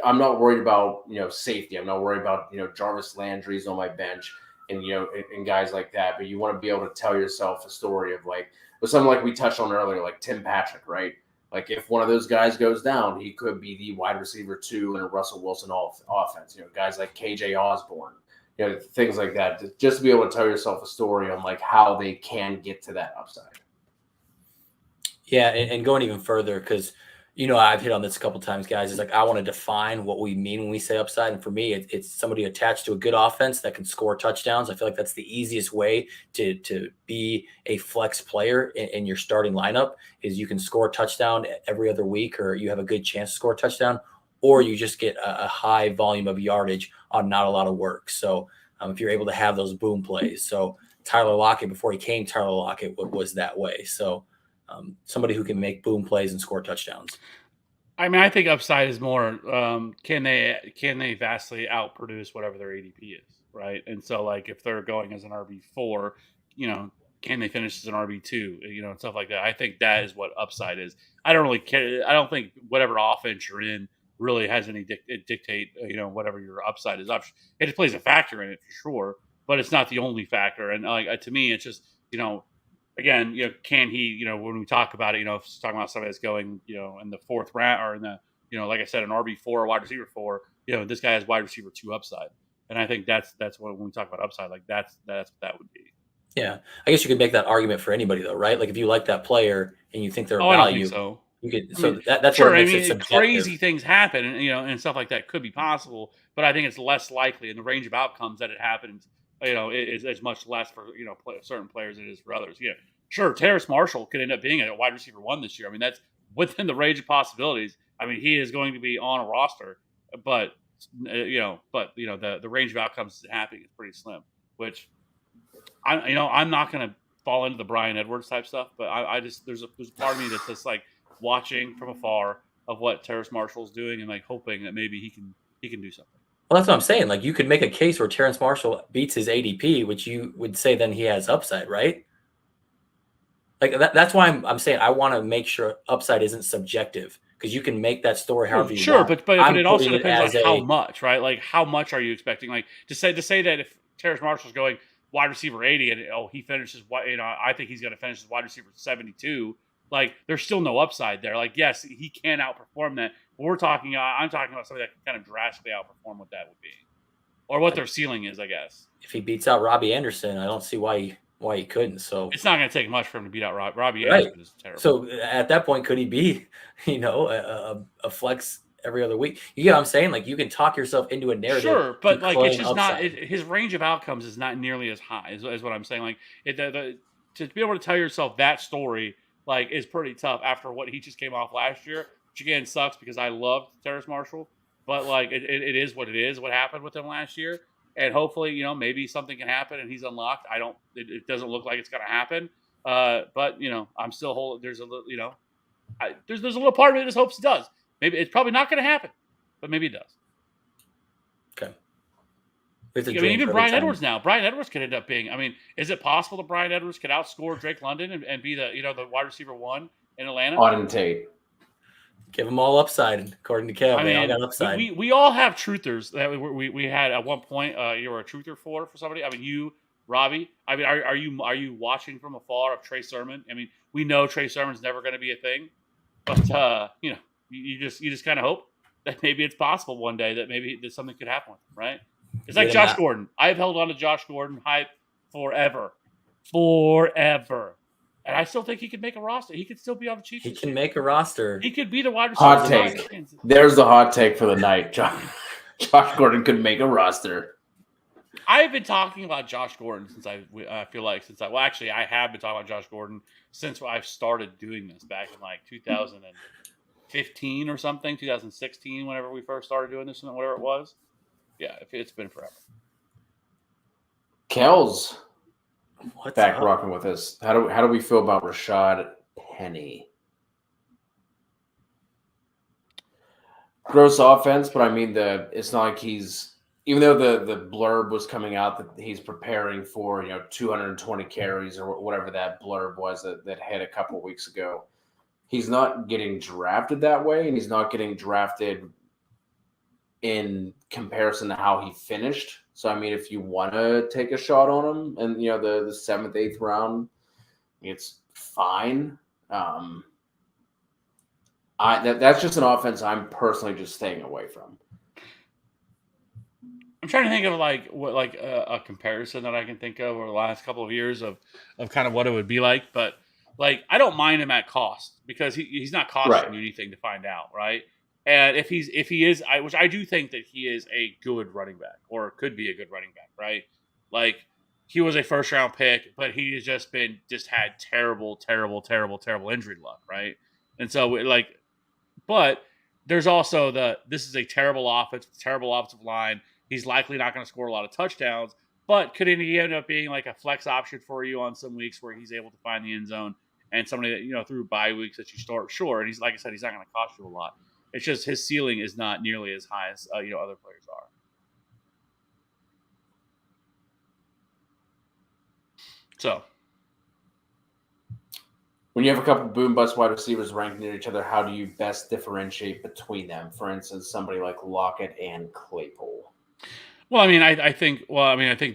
I'm not worried about safety. I'm not worried about Jarvis Landry's on my bench and and guys like that. But you want to be able to tell yourself a story of like with something like we touched on earlier, like Tim Patrick, right? Like if one of those guys goes down, he could be the wide receiver 2 in a Russell Wilson offense. Guys like KJ Osborne. Things like that, just to be able to tell yourself a story on like how they can get to that upside. Yeah, and going even further, because I've hit on this a couple times, guys. Is like I want to define what we mean when we say upside, and for me, it's somebody attached to a good offense that can score touchdowns. I feel like that's the easiest way to be a flex player in your starting lineup. Is you can score a touchdown every other week, or you have a good chance to score a touchdown, or you just get a high volume of yardage on not a lot of work. So if you're able to have those boom plays. So Tyler Lockett, before he came, Tyler Lockett was that way. So somebody who can make boom plays and score touchdowns. I mean, I think upside is more can they vastly outproduce whatever their ADP is, right? And so like if they're going as an RB4, can they finish as an RB2, and stuff like that. I think that is what upside is. I don't really care. I don't think whatever offense you're in really has any dictate, whatever your upside is. It just plays a factor in it for sure, but it's not the only factor. And to me, it's just, again, can he, when we talk about it, if it's talking about somebody that's going, in the 4th round or in the, like I said, an RB4, wide receiver 4, this guy has wide receiver 2 upside. And I think that's what, when we talk about upside, like that's what that would be. Yeah. I guess you could make that argument for anybody though, right? Like if you like that player and you think they're a value. I don't think value. so. You could, I mean, that's sure. what I makes it mean, subjective. crazy things happen, and and stuff like that could be possible. But I think it's less likely, and the range of outcomes that it happens, is much less for certain players than it is for others. Yeah, sure. Terrace Marshall could end up being a wide receiver one this year. I mean, that's within the range of possibilities. I mean, he is going to be on a roster, but the range of outcomes happening is pretty slim. Which I'm not going to fall into the Brian Edwards type stuff, but I just there's a part of me that's just like watching from afar of what Terrace Marshall's doing and like hoping that maybe he can do something. Well, that's what I'm saying. Like, you could make a case where Terrence Marshall beats his ADP, which you would say then he has upside, right? Like that's why I'm saying I want to make sure upside isn't subjective, because you can make that story however you Sure, want. but I'm it also putting it depends on as how much, right? Like how much are you expecting? Like to say that if Terrace Marshall's going wide receiver 80 and he finishes I think he's going to finish as wide receiver 72. Like there's still no upside there. Like yes, he can outperform that. But I'm talking about somebody that can kind of drastically outperform what that would be, or what their ceiling is, I guess. If he beats out Robby Anderson, I don't see why he couldn't. So it's not going to take much for him to beat out Robby right. Anderson. Is terrible. So at that point, could he be, a flex every other week? You get what I'm saying? Like you can talk yourself into a narrative. Sure, but like it's just upside. not his range of outcomes is not nearly as high is what I'm saying. Like to be able to tell yourself that story like is pretty tough after what he just came off last year, which again sucks because I loved Terrace Marshall, but like it is what it is. What happened with him last year, and hopefully maybe something can happen and he's unlocked. It doesn't look like it's going to happen, but I'm still holding. There's a little there's a little part of me that just hopes it does. Maybe it's probably not going to happen, but maybe it does. Okay. Even Brian Edwards now. Brian Edwards could end up being. I mean, is it possible that Brian Edwards could outscore Drake London and be the the wide receiver one in Atlanta? Auden Tate. Give them all upside, according to Kev. They all got upside. We all have truthers that we had at one point. You were a truther for somebody. I mean, you, Robby. I mean, are you watching from afar of Trey Sermon? I mean, we know Trey Sermon's never going to be a thing, but you just kind of hope that maybe it's possible one day that maybe something could happen with him, right? It's like Josh Gordon. I've held on to Josh Gordon hype forever. And I still think he could make a roster. He could still be on the Chiefs. He can make a roster. He could be the wide receiver. Hot take. There's the hot take for the night. Josh Gordon could make a roster. I've been talking about Josh Gordon since I have been talking about Josh Gordon since I've started doing this back in like 2015 or something, 2016, whenever we first started doing this, whatever it was. Yeah, it's been forever. Kells, what's back up? rocking with us. How do we feel about Rashad Penny? Gross offense, but I mean it's not like he's, even though the blurb was coming out that he's preparing for 220 carries or whatever that blurb was that hit a couple of weeks ago. He's not getting drafted that way, and he's not getting drafted in comparison to how he finished. So, I mean, if you want to take a shot on him and, the 7th, 8th round, it's fine. That's just an offense I'm personally just staying away from. I'm trying to think of a comparison that I can think of over the last couple of years of kind of what it would be like. But, like, I don't mind him at cost because he's not costing you anything to find out, right? And if he is, which I do think that he is a good running back or could be a good running back, right? Like he was a first round pick, but he has just had terrible injury luck, right? And so but there's also this is a terrible offense, terrible offensive line. He's likely not going to score a lot of touchdowns, but could he end up being like a flex option for you on some weeks where he's able to find the end zone and somebody that through bye weeks that you start? Sure, and he's, like I said, he's not going to cost you a lot. It's just his ceiling is not nearly as high as other players are. So, when you have a couple of boom bust wide receivers ranked near each other, how do you best differentiate between them? For instance, somebody like Lockett and Claypool. Well, I think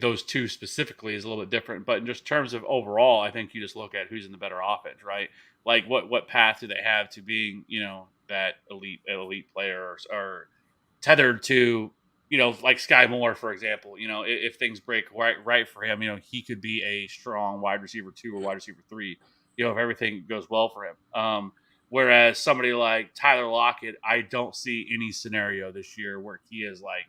those two specifically is a little bit different, but in just terms of overall, I think you just look at who's in the better offense, right? Like what path do they have to being, that elite player or tethered to, like Sky Moore, for example. If things break right for him, he could be a strong wide receiver 2 or wide receiver 3. If everything goes well for him. Whereas somebody like Tyler Lockett, I don't see any scenario this year where he is like,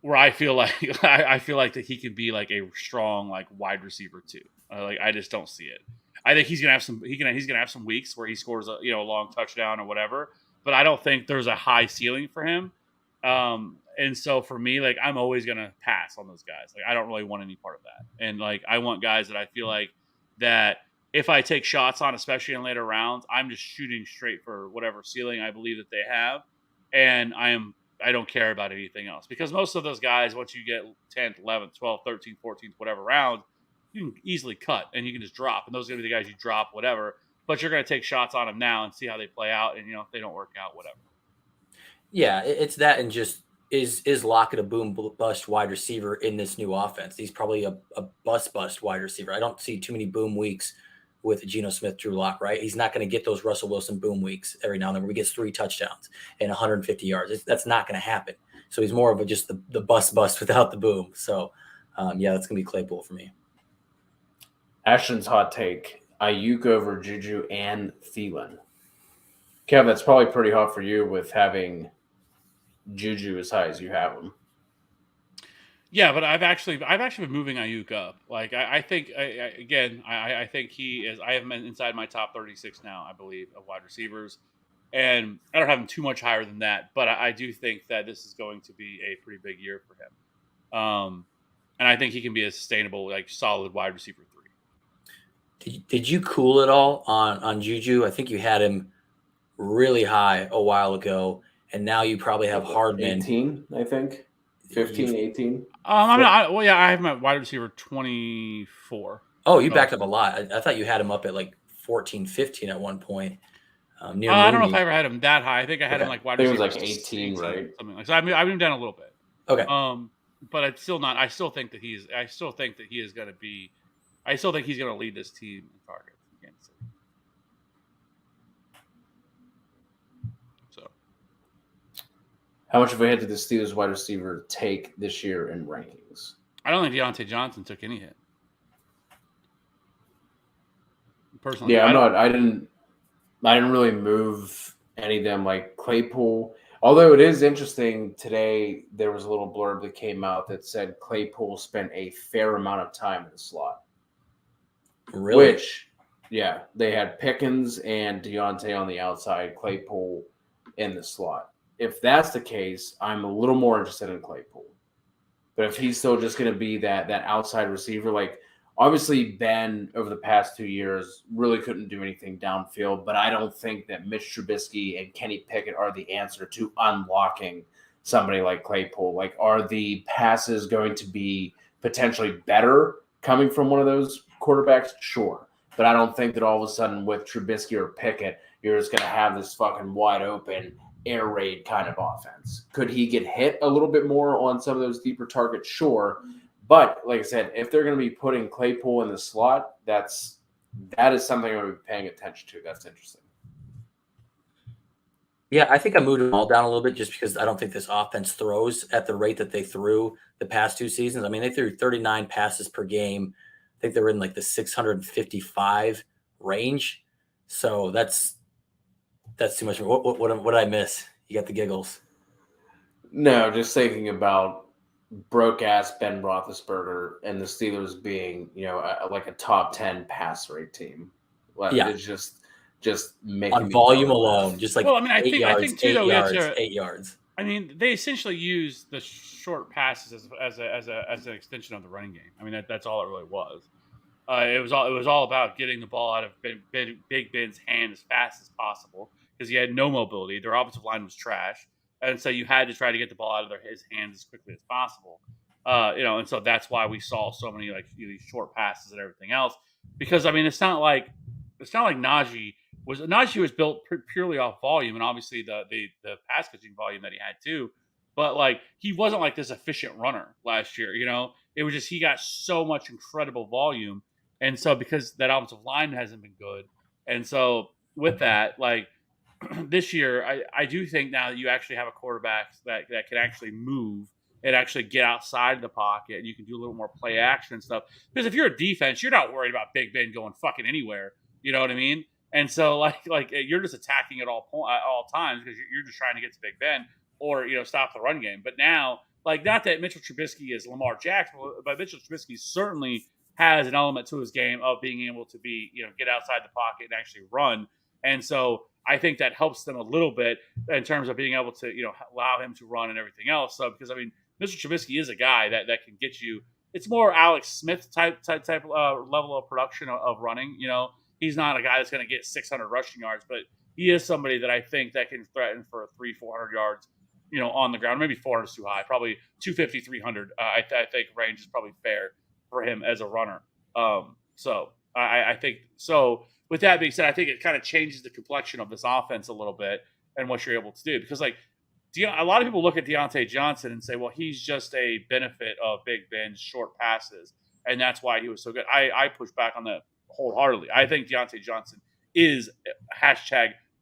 where I feel like I feel like that he could be like a strong like wide receiver too. Like I just don't see it. I think he's gonna have some. He's gonna have some weeks where he scores a a long touchdown or whatever. But I don't think there's a high ceiling for him. And so for me, like I'm always gonna pass on those guys. Like I don't really want any part of that. And like I want guys that I feel like that if I take shots on, especially in later rounds, I'm just shooting straight for whatever ceiling I believe that they have. And I don't care about anything else because most of those guys, once you get 10th, 11th, 12th, 13th, 14th, whatever round, you can easily cut and you can just drop. And those are going to be the guys you drop, whatever. But you're going to take shots on them now and see how they play out. And, if they don't work out, whatever. Yeah, it's that, and just is Lockett a boom bust wide receiver in this new offense? He's probably a bust wide receiver. I don't see too many boom weeks with Geno Smith, Drew Lock, right? He's not going to get those Russell Wilson boom weeks every now and then where he gets 3 touchdowns and 150 yards. That's not going to happen. So he's more of just the bust without the boom. So, yeah, that's going to be Claypool for me. Ashton's hot take: Ayuk over Juju and Thielen. Kev, that's probably pretty hot for you with having Juju as high as you have him. Yeah, but I've actually been moving Ayuk up. Like I think I think he is. I have him inside my top 36 now, I believe, of wide receivers, and I don't have him too much higher than that. But I do think that this is going to be a pretty big year for him, and I think he can be a sustainable, like solid wide receiver 3. Did you cool it all on Juju? I think you had him really high a while ago, and now you probably have Hardman. 18, I think. 15, 18. I have him at wide receiver 24. Oh, you backed up a lot. I thought you had him up at like 14, 15 at one point. Near I don't know if I ever had him that high. I think I had him like wide receiver. It was like 18, right? Something like so. I've moved down a little bit. Okay. But it's still not. I still think that he is going to be. I still think he's going to lead this team in targets. So, how much of a hit did the Steelers wide receiver take this year in rankings? I don't think Deontay Johnson took any hit. Personally, yeah, I didn't really move any of them like Claypool. Although it is interesting, today there was a little blurb that came out that said Claypool spent a fair amount of time in the slot. Really? Which, yeah, they had Pickens and Deontay on the outside, Claypool in the slot. If that's the case, I'm a little more interested in Claypool. But if he's still just going to be that outside receiver, like obviously Ben over the past 2 years really couldn't do anything downfield, but I don't think that Mitch Trubisky and Kenny Pickett are the answer to unlocking somebody like Claypool. Like, are the passes going to be potentially better coming from one of those quarterbacks? Sure. But I don't think that all of a sudden with Trubisky or Pickett, you're just going to have this fucking wide open air raid kind of offense. Could he get hit a little bit more on some of those deeper targets? Sure. But like I said, if they're going to be putting Claypool in the slot, that is something I'm going to be paying attention to. That's interesting. Yeah, I think I moved them all down a little bit just because I don't think this offense throws at the rate that they threw the past 2 seasons. I mean, they threw 39 passes per game. I think they were in like the 655 range. So that's too much. What did I miss? You got the giggles. No, just thinking about broke ass Ben Roethlisberger and the Steelers being, like a top 10 pass rate team. Like, yeah, it's just making on volume alone, just like. Well, I mean, I think too, 8 yards. I mean, they essentially use the short passes as an extension of the running game. I mean, that's all it really was. It was all about getting the ball out of Big Ben's hand as fast as possible because he had no mobility. Their offensive line was trash, and so you had to try to get the ball out of his hands as quickly as possible. And so that's why we saw so many these short passes and everything else. Because I mean, it's not like Najee was built purely off volume, and obviously the pass catching volume that he had too. But he wasn't like this efficient runner last year. It was just he got so much incredible volume. And so because that offensive line hasn't been good, and so with that, this year, I do think now that you actually have a quarterback that can actually move and actually get outside the pocket, and you can do a little more play action and stuff. Because if you're a defense, you're not worried about Big Ben going fucking anywhere. You know what I mean? And so like you're just attacking at all times because you're just trying to get to Big Ben or stop the run game. But now, like, not that Mitchell Trubisky is Lamar Jackson, but Mitchell Trubisky certainly has an element to his game of being able to be get outside the pocket and actually run. And so I think that helps them a little bit in terms of being able to allow him to run and everything else. So because Mr. Trubisky is a guy that can get you. It's more Alex Smith type level of production of running. He's not a guy that's going to get 600 rushing yards, but he is somebody that I think that can threaten for 300-400 yards, on the ground. Maybe 400 is too high. Probably 250, 300. I think range is probably fair for him as a runner. So I think so. With that being said, I think it kind of changes the complexion of this offense a little bit and what you're able to do. Because, like, a lot of people look at Deontay Johnson and say, well, he's just a benefit of Big Ben's short passes, and that's why he was so good. I push back on that wholeheartedly. I think Deontay Johnson is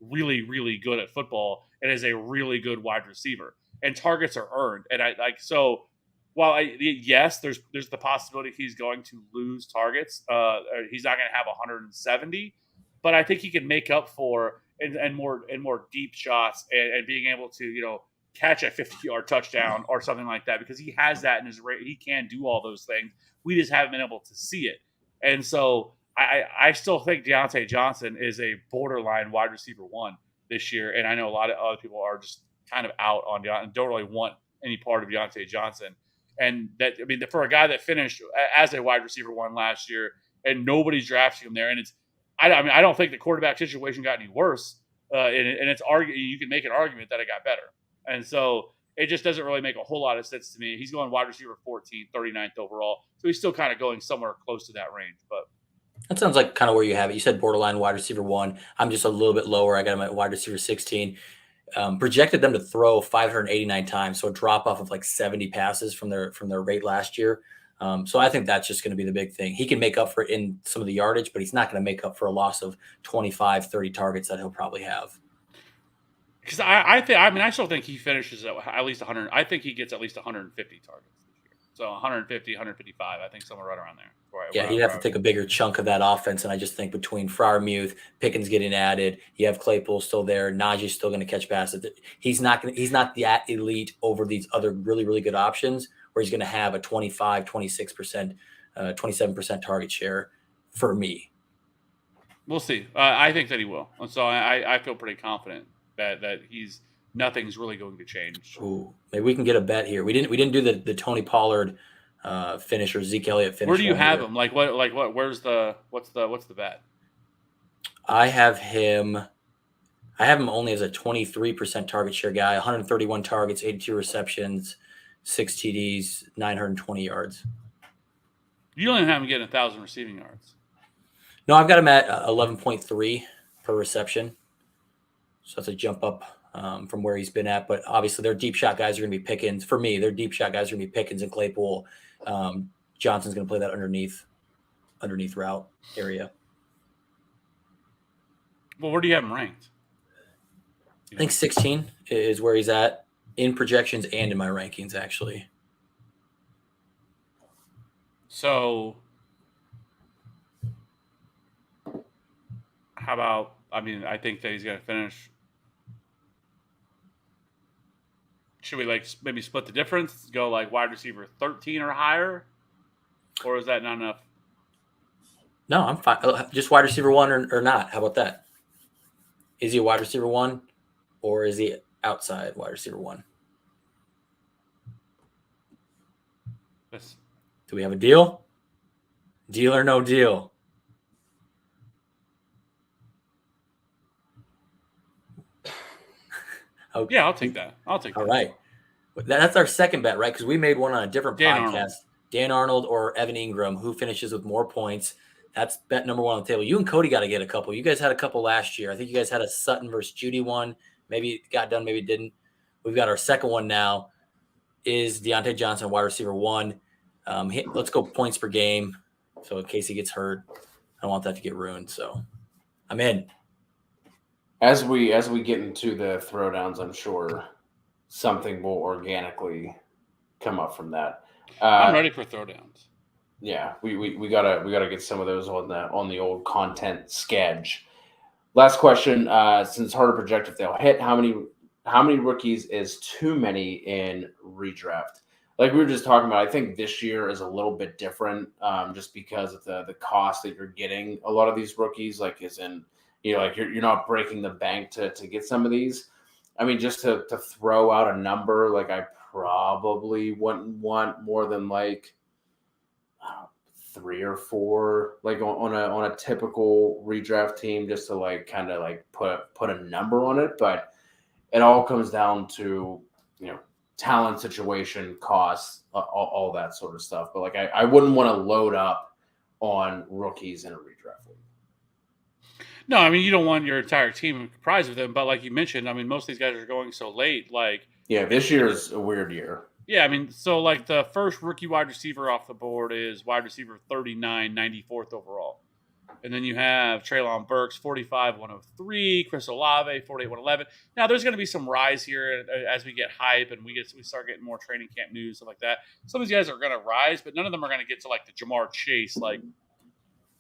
#really, really good at football and is a really good wide receiver. And targets are earned. And so while yes, there's the possibility he's going to lose targets. He's not going to have 170, but I think he can make up for and more deep shots and being able to catch a 50-yard touchdown or something like that, because he has that in his rate. He can do all those things. We just haven't been able to see it. And so I still think Deontay Johnson is a borderline wide receiver 1 this year. And I know a lot of other people are just kind of out on Deontay and don't really want any part of Deontay Johnson. And that, for a guy that finished as a wide receiver 1 last year and nobody's drafting him there, and I don't think the quarterback situation got any worse. And it's you can make an argument that it got better. And so it just doesn't really make a whole lot of sense to me. He's going wide receiver 14, 39th overall. So he's still kind of going somewhere close to that range. But that sounds like kind of where you have it. You said borderline wide receiver 1. I'm just a little bit lower. I got him at wide receiver 16. Projected them to throw 589 times, so a drop off of like 70 passes from their rate last year. So I think that's just going to be the big thing. He can make up for it in some of the yardage, but he's not going to make up for a loss of 25, 30 targets that he'll probably have. Because I still think he finishes at least 100. I think he gets at least 150 targets this year. So 150, 155. I think somewhere right around there. Yeah, he'd have to take a bigger chunk of that offense. And I just think between Freiermuth, Pickens getting added, you have Claypool still there, Najee's still going to catch passes. He's not that elite over these other really, really good options where he's going to have a 25, 26%, 27% target share for me. We'll see. I think that he will. And so I feel pretty confident that nothing's really going to change. Ooh, maybe we can get a bet here. We didn't do the Tony Pollard finish or Zeke Elliott finish. Where do you have him? Like what? What's the bet? I have him only as a 23% target share guy, 131 targets, 82 receptions, 6 TDs, 920 yards. You don't even have him getting 1,000 receiving yards. No, I've got him at 11.3 per reception. So that's a jump up from where he's been at. But obviously their deep shot guys are going to be Pickens. For me, their deep shot guys are going to be Pickens and Claypool. Johnson's going to play that underneath route area. Well, where do you have him ranked? I think 16 is where he's at in projections and in my rankings, actually. So how about, I think that he's going to finish. Should we maybe split the difference? Go wide receiver 13 or higher? Or is that not enough? No, I'm fine. Just wide receiver 1 or not. How about that? Is he a wide receiver 1 or is he outside wide receiver 1? Yes. Do we have a deal? Deal or no deal? Okay. Yeah, I'll take that. All right. That's our second bet, right? Because we made one on a different podcast. Arnold. Dan Arnold or Evan Ingram, who finishes with more points. That's bet number 1 on the table. You and Cody got to get a couple. You guys had a couple last year. I think you guys had a Sutton versus Judy one. Maybe it got done, maybe it didn't. We've got our second one now. Is Deontay Johnson wide receiver 1? Let's go points per game. So in case he gets hurt, I don't want that to get ruined. So I'm in. As we get into the throwdowns, I'm sure something will organically come up from that. I'm ready for throwdowns. Yeah, we gotta get some of those on the old content sketch. Last question. Since it's hard to project if they'll hit, how many rookies is too many in redraft? Like we were just talking about, I think this year is a little bit different, just because of the cost that you're getting a lot of these rookies. Like, is in like you're not breaking the bank to get some of these. I mean, just to throw out a number, like I probably wouldn't want more than like 3 or 4, like on a typical redraft team, just to like kind of like put a number on it. But it all comes down to talent, situation, costs, all that sort of stuff. But like I wouldn't want to load up on rookies in a redraft league. No, I mean, you don't want your entire team comprised of them, but like you mentioned, I mean, most of these guys are going so late. Like, yeah, this year is a weird year. Yeah, I mean, so like the first rookie wide receiver off the board is wide receiver 39, 94th overall. And then you have Treylon Burks, 45, 103, Chris Olave, 48, 111. Now, there's going to be some rise here as we get hype and we start getting more training camp news, stuff like that. Some of these guys are going to rise, but none of them are going to get to like the Jamar Chase, like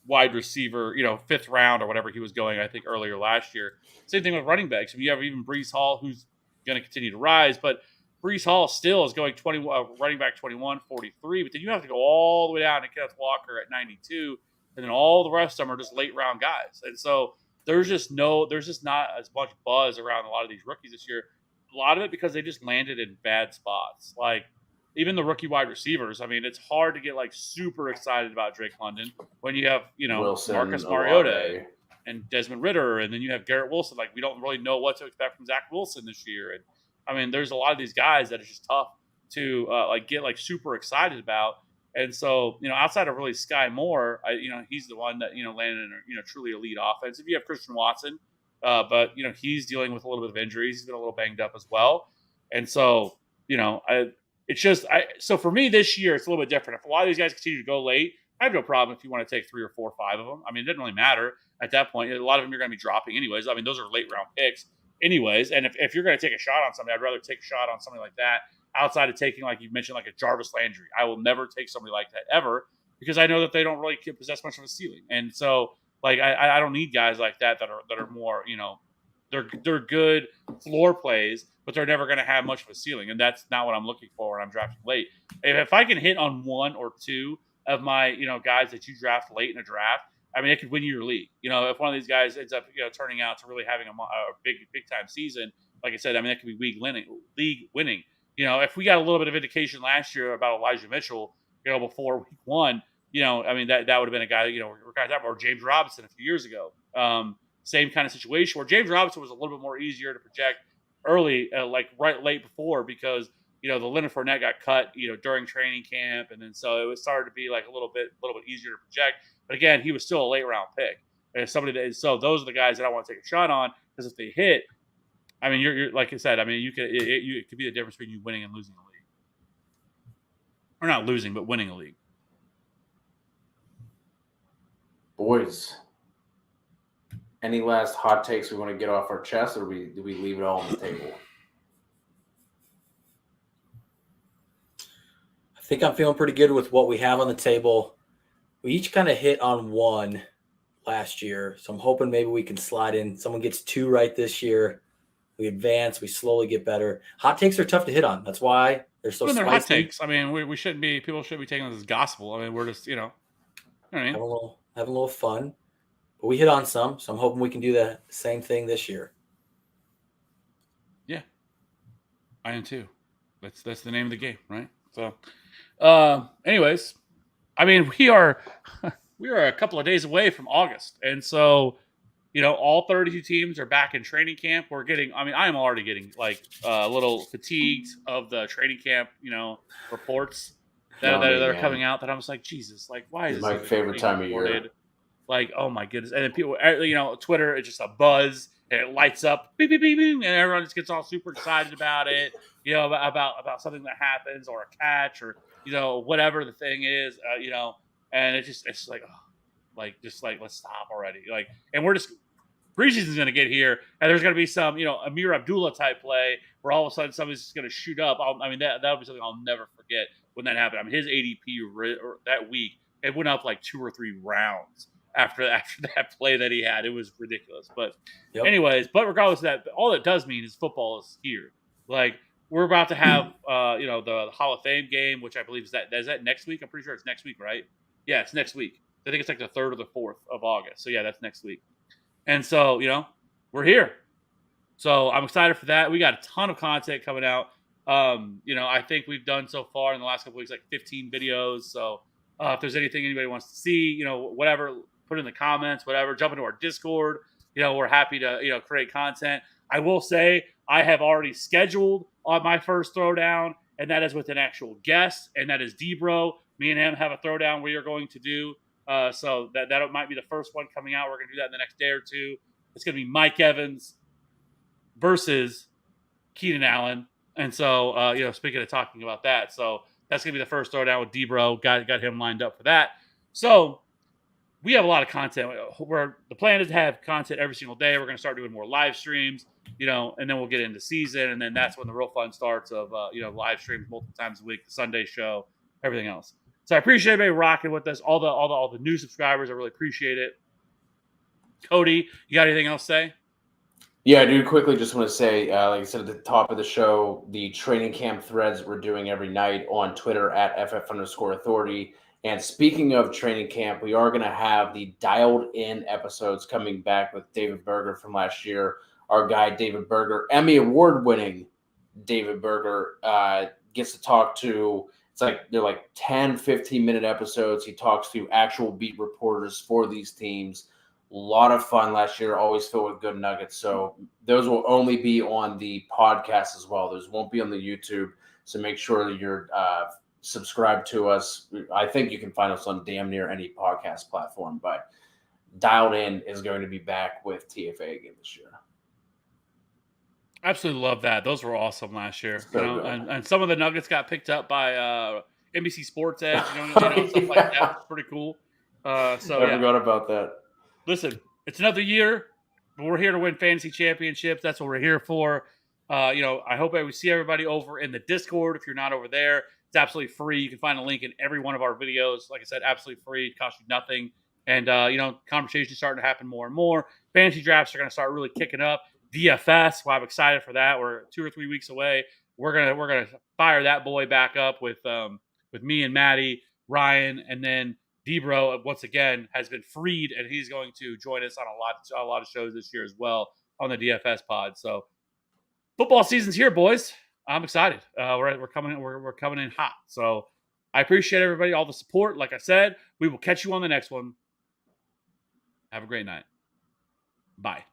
wide receiver, 5th round or whatever he was going, I think, earlier last year. Same thing with running backs. I mean, you have even Breece Hall, who's going to continue to rise, but Breece Hall still is going running back 21, 43, but then you have to go all the way down to Kenneth Walker at 92, and then all the rest of them are just late round guys. And so there's just not as much buzz around a lot of these rookies this year. A lot of it because they just landed in bad spots. Like even the rookie wide receivers. I mean, it's hard to get like super excited about Drake London when you have Wilson, Marcus Mariota and Desmond Ridder, and then you have Garrett Wilson. Like we don't really know what to expect from Zach Wilson this year. And I mean, there's a lot of these guys that it's just tough to get like super excited about. And so, outside of really Sky Moore, he's the one that, landed in a truly elite offense. If you have Christian Watson, but he's dealing with a little bit of injuries. He's been a little banged up as well. And so, so for me this year, it's a little bit different. If a lot of these guys continue to go late, I have no problem if you want to take 3 or 4 or 5 of them. I mean, it doesn't really matter at that point. A lot of them you're going to be dropping anyways. I mean, those are late round picks anyways. And if you're going to take a shot on somebody, I'd rather take a shot on somebody like that outside of taking, like you mentioned, like a Jarvis Landry. I will never take somebody like that ever because I know that they don't really possess much of a ceiling. And so, like, I don't need guys like that are more, they're good floor plays, but they're never going to have much of a ceiling. And that's not what I'm looking for when I'm drafting late. If I can hit on 1 or 2 of my, guys that you draft late in a draft, I mean, it could win you your league. If one of these guys ends up, turning out to really having a big time season, like I said, I mean, that could be league winning. If we got a little bit of indication last year about Elijah Mitchell, before week 1, I mean, that would have been a guy, we're kind of talking about, or James Robinson a few years ago. Same kind of situation where James Robinson was a little bit more easier to project early, like late before, because the Leonard Fournette got cut, during training camp, and then so it started to be like a little bit easier to project. But again, he was still a late round pick. And so those are the guys that I want to take a shot on, because if they hit, I mean, you're like I said, I mean, it could be the difference between you winning and losing a league, or not losing, but winning a league. Boys, any last hot takes we want to get off our chest, or do we leave it all on the table? I think I'm feeling pretty good with what we have on the table. We each kind of hit on 1 last year, so I'm hoping maybe we can slide in. Someone gets 2 right this year. We advance. We slowly get better. Hot takes are tough to hit on. That's why they're so spicy. They're hot takes. I mean, we shouldn't be. People shouldn't be taking this as gospel. I mean, we're just, what I mean? Have a little fun. But we hit on some, so I'm hoping we can do the same thing this year. Yeah, I am too. That's the name of the game, right? So, anyways, I mean, we are a couple of days away from August, and so all 32 teams are back in training camp. I am already getting like a little fatigued of the training camp, reports that are coming out. That I'm just like, Jesus, like, why is this my favorite time of year? Like, oh my goodness! And then people, Twitter, it's just a buzz and it lights up, beep, beep, beep, beep, and everyone just gets all super excited about it. About something that happens, or a catch, or whatever the thing is, and it's just like, let's stop already. Like, and preseason's going to get here, and there's going to be some, Amir Abdullah type play where all of a sudden somebody's just going to shoot up. That would be something I'll never forget when that happened. I mean, his ADP that week, it went up like 2 or 3 rounds. after that play that he had. It was ridiculous. But anyways, but regardless of that, all it does mean is football is here. Like we're about to have the Hall of Fame game, which I believe is that next week? I'm pretty sure it's next week, right? Yeah, it's next week. I think it's like the 3rd or the 4th of August. So yeah, that's next week. And so, we're here. So I'm excited for that. We got a ton of content coming out. I think we've done so far in the last couple weeks like 15 videos. So if there's anything anybody wants to see, whatever, put in the comments, whatever, jump into our Discord. We're happy to, create content. I will say I have already scheduled on my first throwdown, and that is with an actual guest, and that is D-Bro. Me and him have a throwdown we are going to do. So that might be the first one coming out. We're going to do that in the next day or two. It's going to be Mike Evans versus Keenan Allen. And so, speaking of talking about that, so that's going to be the first throwdown with D-Bro. Got him lined up for that. So we have a lot of content. The plan is to have content every single day. We're going to start doing more live streams, and then we'll get into season. And then that's when the real fun starts of, live streams multiple times a week, the Sunday show, everything else. So I appreciate everybody rocking with us. All the new subscribers, I really appreciate it. Cody, you got anything else to say? Yeah, I do quickly just want to say, like I said at the top of the show, the training camp threads we're doing every night on Twitter at @FF_authority. And speaking of training camp, we are going to have the dialed in episodes coming back with David Berger from last year. Our guy, David Berger, Emmy Award winning David Berger, gets to talk to, they're like 10, 15-minute episodes. He talks to actual beat reporters for these teams. A lot of fun last year, always filled with good nuggets. So those will only be on the podcast as well. Those won't be on the YouTube. So make sure that you're subscribed to us. I think you can find us on damn near any podcast platform, but Dialed In is going to be back with TFA again this year. Absolutely love that. Those were awesome last year. And some of the nuggets got picked up by NBC Sports Edge, stuff like that. It's pretty cool. I forgot about that. Listen, it's another year, but we're here to win fantasy championships. That's what we're here for. I hope we see everybody over in the Discord. If you're not over there, it's absolutely free. You can find a link in every one of our videos. Like I said, absolutely free. It costs you nothing. And, conversations starting to happen more and more. Fantasy drafts are going to start really kicking up. DFS, well, I'm excited for that. We're 2 or 3 weeks away. We're gonna fire that boy back up with me and Maddie, Ryan, and then D-Bro once again has been freed, and he's going to join us on a lot of shows this year as well on the DFS pod. So football season's here, boys. I'm excited. We're coming in hot. So I appreciate everybody, all the support. Like I said, we will catch you on the next one. Have a great night. Bye.